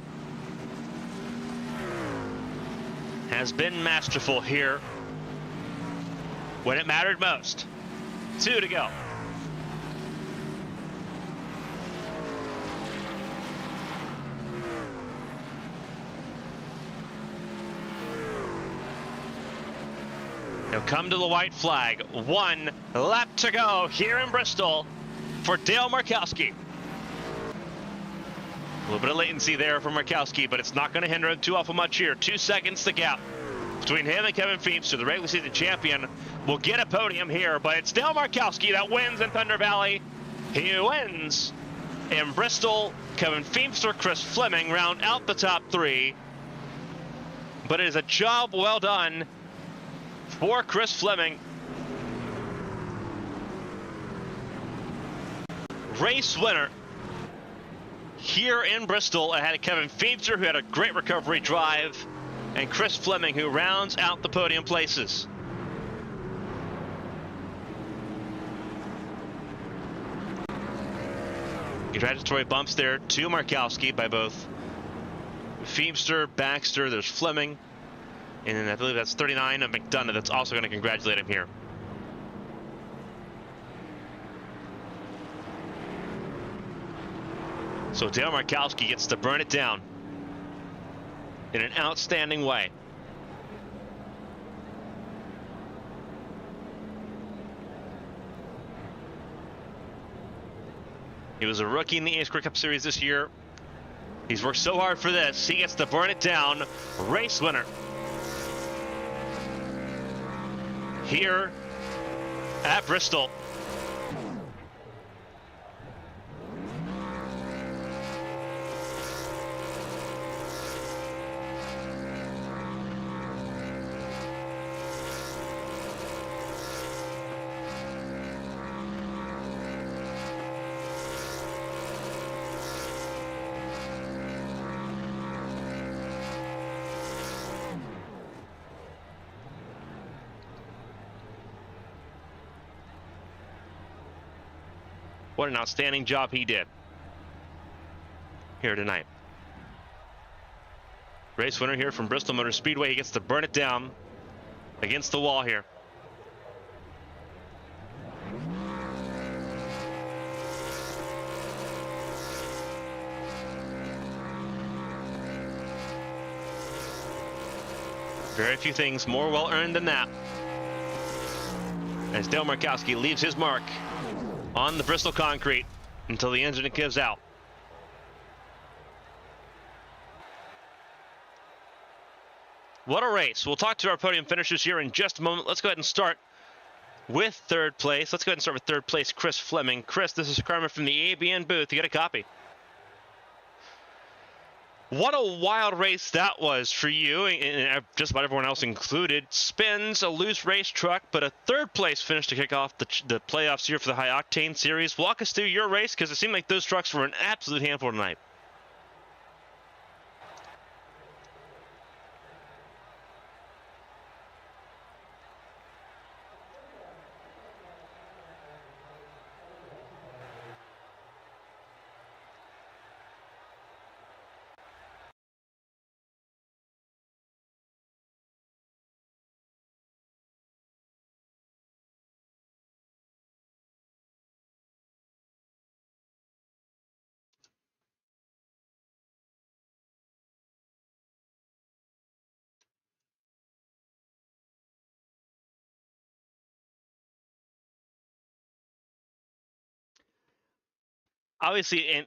Speaker 1: Has been masterful here when it mattered most. 2 to go. Now come to the white flag. 1 lap to go here in Bristol for Dale Markowski. A little bit of latency there for Markowski, but it's not going to hinder him too awful much here. 2 seconds the gap between him and Kevin Feemster. The regular season champion will get a podium here, but it's Dale Markowski that wins in Thunder Valley. He wins in Bristol. Kevin Feemster, Chris Fleming round out the top 3. But it is a job well done for Chris Fleming. Race winner here in Bristol ahead of Kevin Feemster, who had a great recovery drive, and Chris Fleming, who rounds out the podium places. Congratulatory bumps there to Markowski by both Feemster, Baxter, there's Fleming, and then I believe that's 39 of McDonough that's also going to congratulate him here. So Dale Markowski gets to burn it down in an outstanding way. He was a rookie in the Ace Quick Cup Series this year. He's worked so hard for this. He gets to burn it down. Race winner here at Bristol. What an outstanding job he did here tonight. Race winner here from Bristol Motor Speedway. He gets to burn it down against the wall here. Very few things more well-earned than that. As Dale Markowski leaves his mark on the Bristol concrete until the engine gives out. What a race. We'll talk to our podium finishers here in just a moment. Let's go ahead and start with third place. Let's go ahead and start with third place, Chris Fleming. Chris, this is Carmen from the ABN booth. You get a copy. What a wild race that was for you, and just about everyone else included. Spins, a loose race truck, but a third place finish to kick off the playoffs here for the High Octane Series. Walk us through your race, because it seemed like those trucks were an absolute handful tonight. Obviously, and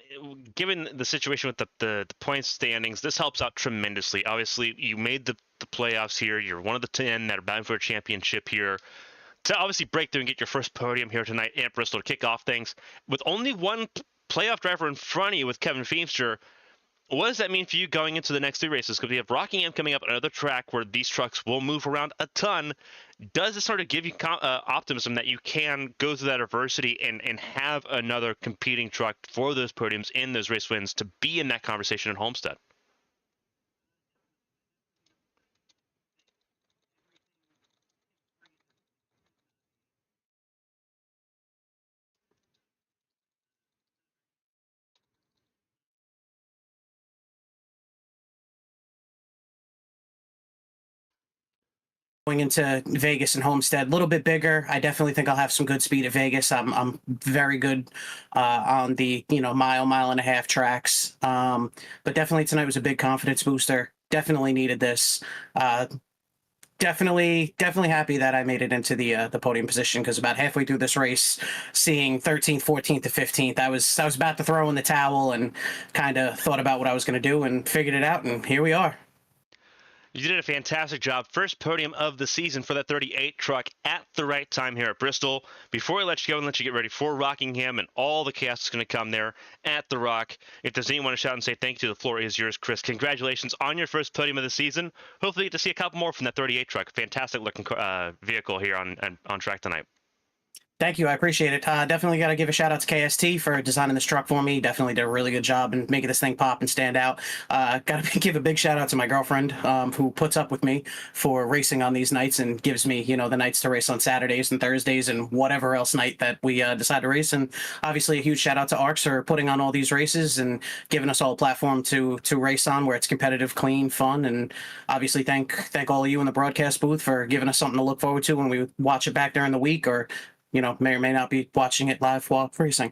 Speaker 1: given the situation with the point standings, this helps out tremendously. Obviously, you made the playoffs here. You're one of the 10 that are bound for a championship here. To obviously break through and get your first podium here tonight at Bristol to kick off things, with only one playoff driver in front of you with Kevin Feemster, what does that mean for you going into the next 3 races? Because we have Rockingham coming up, another track where these trucks will move around a ton. Does it sort of give you optimism that you can go through that adversity and have another competing truck for those podiums in those race wins to be in that conversation at Homestead?
Speaker 3: Going into Vegas and Homestead, a little bit bigger. I definitely think I'll have some good speed at Vegas. I'm very good on the mile and a half tracks. But definitely tonight was a big confidence booster. Definitely needed this. Definitely happy that I made it into the podium position, because about halfway through this race, seeing 13th, 14th to 15th, I was about to throw in the towel and kind of thought about what I was going to do and figured it out, and here we are.
Speaker 1: You did a fantastic job. First podium of the season for that 38 truck at the right time here at Bristol. Before we let you go and let you get ready for Rockingham and all the chaos that's going to come there at the Rock, if there's anyone to shout and say thank you, the floor is yours, Chris. Congratulations on your first podium of the season. Hopefully you get to see a couple more from that 38 truck. Fantastic looking vehicle here on track tonight.
Speaker 3: Thank you. I appreciate it. Definitely got to give a shout out to KST for designing this truck for me. Definitely did a really good job in making this thing pop and stand out. Got to give a big shout out to my girlfriend who puts up with me for racing on these nights and gives me, the nights to race on Saturdays and Thursdays and whatever else night that we decide to race. And obviously a huge shout out to ARCS for putting on all these races and giving us all a platform to race on where it's competitive, clean, fun. And obviously thank all of you in the broadcast booth for giving us something to look forward to when we watch it back during the week, or may or may not be watching it live while racing.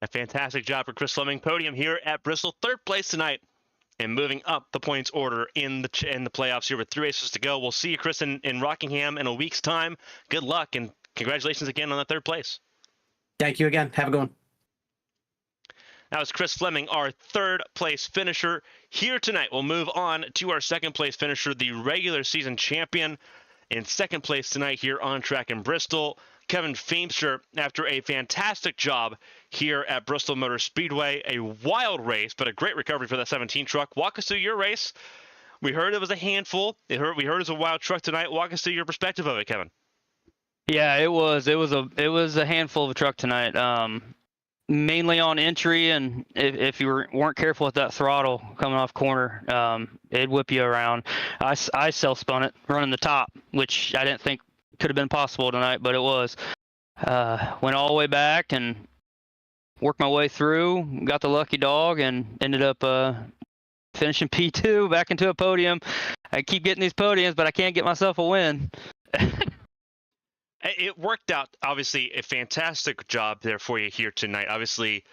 Speaker 1: A fantastic job for Chris Fleming. Podium here at Bristol, third place tonight, and moving up the points order in the playoffs here with 3 races to go. We'll see you, Chris, in Rockingham in a week's time. Good luck, and congratulations again on the third place.
Speaker 3: Thank you again. Have a good one.
Speaker 1: That was Chris Fleming, our third place finisher here tonight. We'll move on to our second place finisher, the regular season champion. In second place tonight here on track in Bristol, Kevin Feemster, after a fantastic job here at Bristol Motor Speedway. A wild race, but a great recovery for that 17 truck. Walk us through your race. We heard it was a handful. We heard it was a wild truck tonight. Walk us through your perspective of it, Kevin.
Speaker 4: Yeah, it was a handful of a truck tonight. Mainly on entry, and if you weren't careful with that throttle coming off corner, it'd whip you around. I self-spun it running the top, which I didn't think could have been possible tonight, but it was. Went all the way back and worked my way through, got the lucky dog, and ended up finishing P2 back into a podium. I keep getting these podiums, but I can't get myself a win.
Speaker 1: It worked out, obviously, a fantastic job there for you here tonight. Obviously,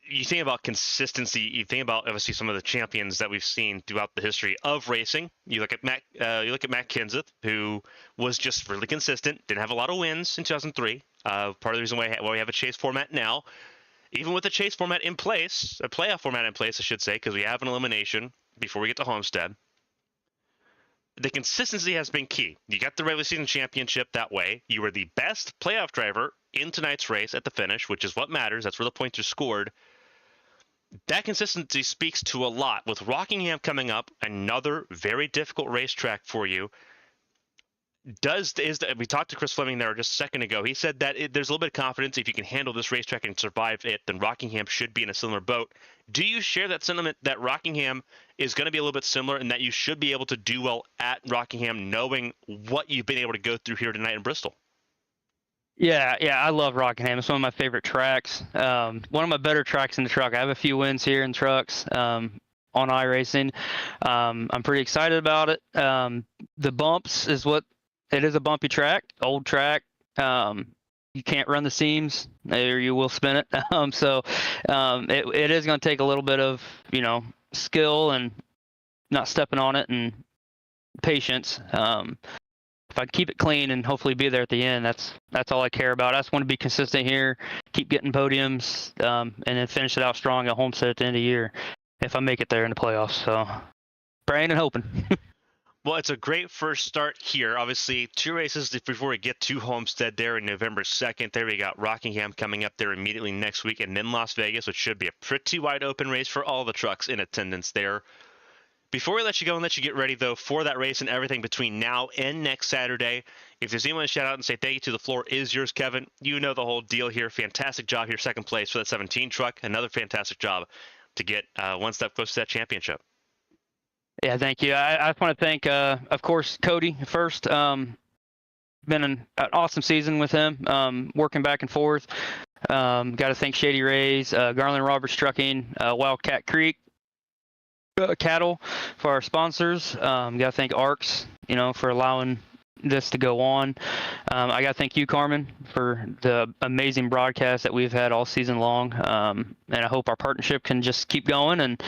Speaker 1: you think about consistency. You think about obviously some of the champions that we've seen throughout the history of racing. You look at Matt Kenseth, who was just really consistent. Didn't have a lot of wins in 2003. Part of the reason why we have a chase format now, even with the chase format in place, a playoff format in place, I should say, because we have an elimination before we get to Homestead. The consistency has been key. You got the regular season championship that way. You were the best playoff driver in tonight's race at the finish, which is what matters. That's where the points are scored. That consistency speaks to a lot. With Rockingham coming up, another very difficult racetrack for you. We talked to Chris Fleming there just a second ago. He said that there's a little bit of confidence if you can handle this racetrack and survive it, then Rockingham should be in a similar boat. Do you share that sentiment that Rockingham is going to be a little bit similar and that you should be able to do well at Rockingham, knowing what you've been able to go through here tonight in Bristol?
Speaker 4: Yeah, I love Rockingham. It's one of my favorite tracks. One of my better tracks in the truck. I have a few wins here in trucks on iRacing. I'm pretty excited about it. The bumps is what it is, a bumpy track, old track. You can't run the seams or you will spin it. It is going to take a little bit of, skill and not stepping on it and patience. If I keep it clean and hopefully be there at the end, that's all I care about. I just want to be consistent here, keep getting podiums, and then finish it out strong at Homestead at the end of the year if I make it there in the playoffs. So praying and hoping.
Speaker 1: Well, it's a great first start here. Obviously, 2 races before we get to Homestead there in November 2nd. There we got Rockingham coming up there immediately next week, and then Las Vegas, which should be a pretty wide open race for all the trucks in attendance there. Before we let you go and let you get ready, though, for that race and everything between now and next Saturday, if there's anyone to shout out and say thank you to, the floor is yours, Kevin. You know the whole deal here. Fantastic job here, second place for that 17 truck. Another fantastic job to get one step close to that championship.
Speaker 4: Yeah, thank you. I just want to thank, of course, Cody first. Been an awesome season with him, working back and forth. Got to thank Shady Rays, Garland Roberts Trucking, Wildcat Creek Cattle for our sponsors. Got to thank ARCS, for allowing this to go on. I got to thank you, Carmen, for the amazing broadcast that we've had all season long. And I hope our partnership can just keep going and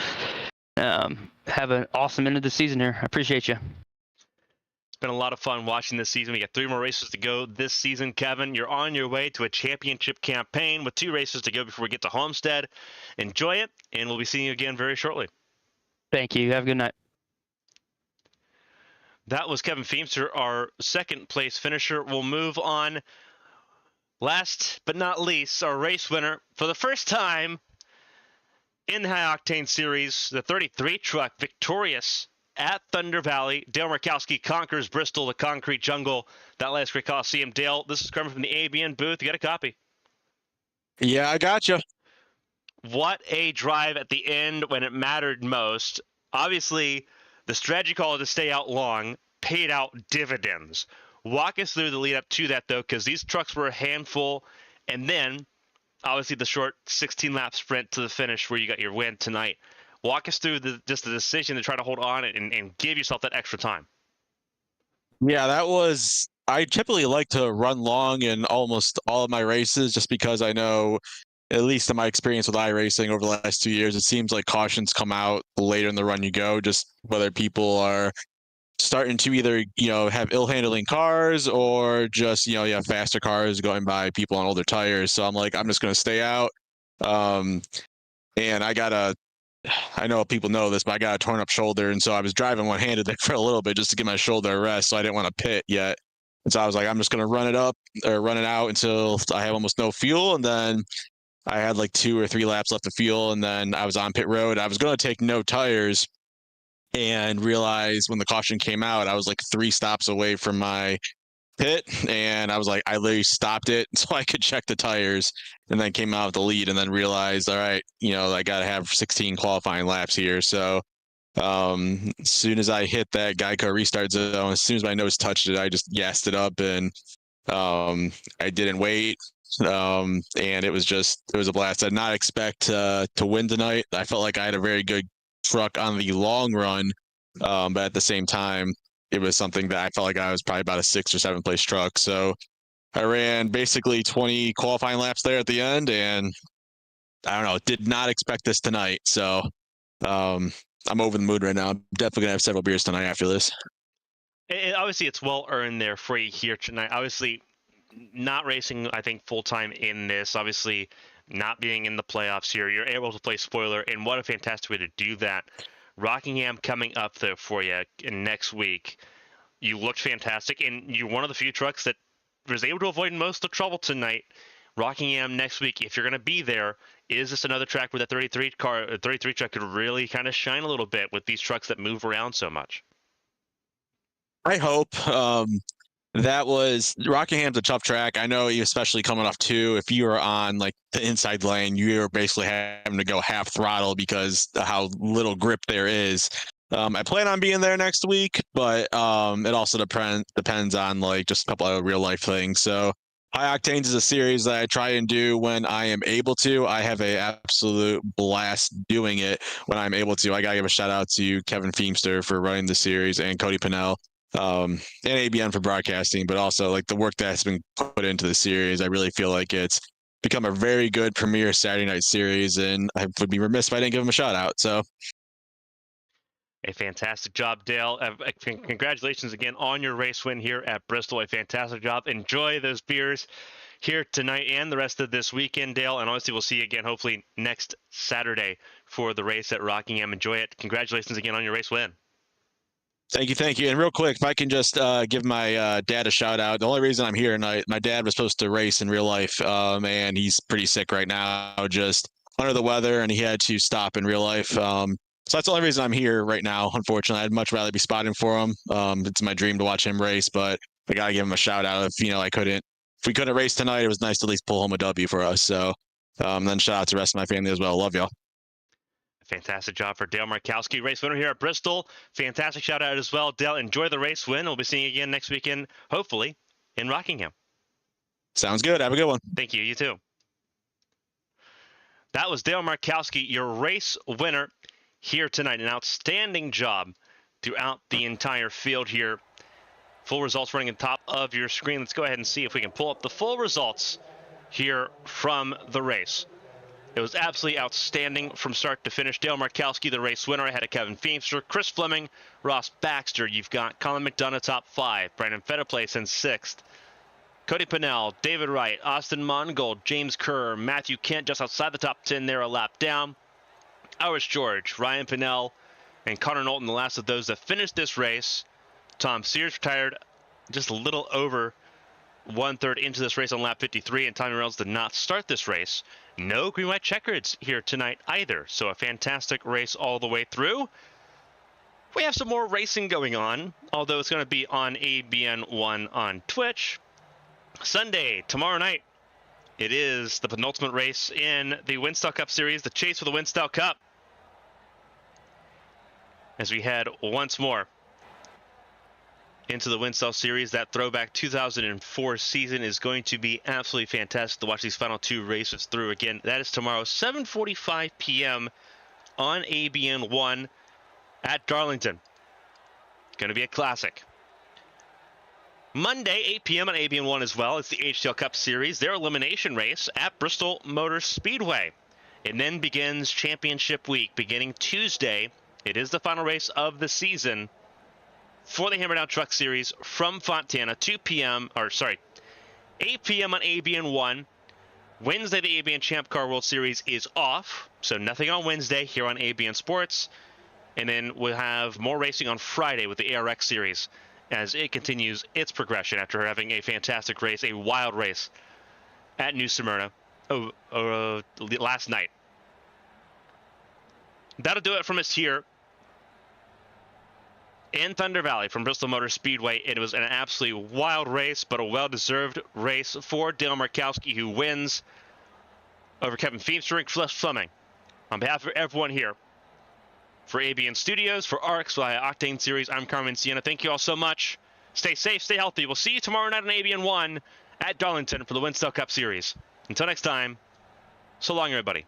Speaker 4: have an awesome end of the season here. I appreciate you.
Speaker 1: It's been a lot of fun watching this season. We got 3 more races to go this season. Kevin, you're on your way to a championship campaign with 2 races to go before we get to Homestead. Enjoy it, and we'll be seeing you again very shortly.
Speaker 4: Thank you. Have a good night.
Speaker 1: That was Kevin Feemster, our second place finisher. We'll move on. Last but not least, our race winner for the first time in the High Octane Series, the 33 truck, victorious at Thunder Valley. Dale Murkowski conquers Bristol, the concrete jungle, that last great Coliseum. Dale, this is Carmen from the ABN booth. You got a copy?
Speaker 5: Yeah, I gotcha.
Speaker 1: What a drive at the end when it mattered most. Obviously, the strategy call to stay out long paid out dividends. Walk us through the lead up to that, though, because these trucks were a handful, and then obviously the short 16-lap sprint to the finish where you got your win tonight. Walk us through the decision to try to hold on and give yourself that extra time.
Speaker 5: Yeah, I typically like to run long in almost all of my races just because I know, at least in my experience with iRacing over the last 2 years, it seems like cautions come out later in the run you go, just whether people are starting to either, have ill handling cars or just, faster cars going by people on older tires. So I'm like, I'm just going to stay out. And I know people know this, but I got a torn up shoulder. And so I was driving one handed there for a little bit just to give my shoulder a rest. So I didn't want to pit yet. And so I was like, I'm just going to run it out until I have almost no fuel. And then I had like 2 or 3 laps left of fuel. And then I was on pit road. I was going to take no tires and realized when the caution came out, I was like 3 stops away from my pit. And I was like, I literally stopped it so I could check the tires and then came out with the lead and then realized, all right, I got to have 16 qualifying laps here. So as soon as I hit that Geico restart zone, as soon as my nose touched it, I just gassed it up and I didn't wait. And it was a blast. I did not expect to win tonight. I felt like I had a very good truck on the long run, but at the same time, it was something that I felt like I was probably about a 6th or 7th place truck. So I ran basically 20 qualifying laps there at the end, and I don't know, did not expect this tonight. So I'm over the mood right now. I'm definitely gonna have several beers tonight after this.
Speaker 1: Obviously, it's well earned there for you here tonight. Obviously, not racing, I think, full time in this. Obviously, not being in the playoffs here, you're able to play spoiler, and what a fantastic way to do that. Rockingham coming up though for you next week. You looked fantastic, and you're one of the few trucks that was able to avoid most of the trouble tonight. Rockingham next week, if you're going to be there, is this another track where the 33 truck could really kind of shine a little bit with these trucks that move around so much?
Speaker 5: I hope. That was Rockingham's a tough track. I know, especially coming off two. If you were on like the inside lane, you were basically having to go half throttle because of how little grip there is. I plan on being there next week, but it also depends on like just a couple of real life things. So High Octanes is a series that I try and do when I am able to. I have an absolute blast doing it when I'm able to. I gotta give a shout out to Kevin Feemster for running the series and Cody Pinnell and ABN for broadcasting, but also like the work that's been put into the series. I really feel like it's become a very good premier Saturday night series, and I would be remiss if I didn't give them a shout out. So
Speaker 1: a fantastic job, Dale. Congratulations again on your race win here at Bristol. A fantastic job. Enjoy those beers here tonight and the rest of this weekend, Dale. And honestly, we'll see you again hopefully next Saturday for the race at Rockingham. Enjoy it. Congratulations again on your race win.
Speaker 5: Thank you. And real quick, if I can just give my dad a shout out. The only reason I'm here tonight, my dad was supposed to race in real life, and he's pretty sick right now, just under the weather, and he had to stop in real life. So that's the only reason I'm here right now. Unfortunately, I'd much rather be spotting for him. It's my dream to watch him race, but I gotta give him a shout out. If if we couldn't race tonight, it was nice to at least pull home a W for us. So then shout out to the rest of my family as well. Love y'all.
Speaker 1: Fantastic job for Dale Markowski, race winner here at Bristol. Fantastic shout out as well. Dale, enjoy the race win. We'll be seeing you again next weekend, hopefully, in Rockingham.
Speaker 5: Sounds good. Have a good one.
Speaker 1: Thank you. You too. That was Dale Markowski, your race winner here tonight. An outstanding job throughout the entire field here. Full results running on top of your screen. Let's go ahead and see if we can pull up the full results here from the race. It was absolutely outstanding from start to finish. Dale Markowski, the race winner, ahead of Kevin Feemster, Chris Fleming, Ross Baxter. You've got Colin McDonough top 5, Brandon Fetterplace in 6th, Cody Pinnell, David Wright, Austin Mongold, James Kerr, Matthew Kent just outside the top 10 there, a lap down. Ours George, Ryan Pinnell, and Connor Knowlton, the last of those that finished this race. Tom Sears retired just a little over 1/3 into this race on lap 53, and Tommy Reynolds did not start this race. No green-white checkers here tonight either, so a fantastic race all the way through. We have some more racing going on, although it's going to be on ABN1 on Twitch. Sunday, tomorrow night, it is the penultimate race in the Winstall Cup Series, the chase for the Winstall Cup. As we head once more into the Winstall Series, that throwback 2004 season is going to be absolutely fantastic to watch these final 2 races through. Again, that is tomorrow, 7:45 p.m. on ABN1 at Darlington. Going to be a classic. Monday, 8 p.m. on ABN1 as well. It's the HTL Cup Series, their elimination race at Bristol Motor Speedway. It then begins championship week, beginning Tuesday. It is the final race of the season for the Hammer Down Truck Series from Fontana, 8 p.m. on ABN1. Wednesday, the ABN Champ Car World Series is off, so nothing on Wednesday here on ABN Sports. And then we'll have more racing on Friday with the ARCS Series as it continues its progression after having a fantastic race, a wild race at New Smyrna last night. That'll do it from us here in Thunder Valley from Bristol Motor Speedway. It was an absolutely wild race, but a well-deserved race for Dale Markowski, who wins over Kevin Feemster and Chris Fleming. On behalf of everyone here for ABN Studios, for ARCS via Octane Series, I'm Carmen Sienna. Thank you all so much. Stay safe, stay healthy. We'll see you tomorrow night on ABN1 at Darlington for the Winstall Cup Series. Until next time, so long, everybody.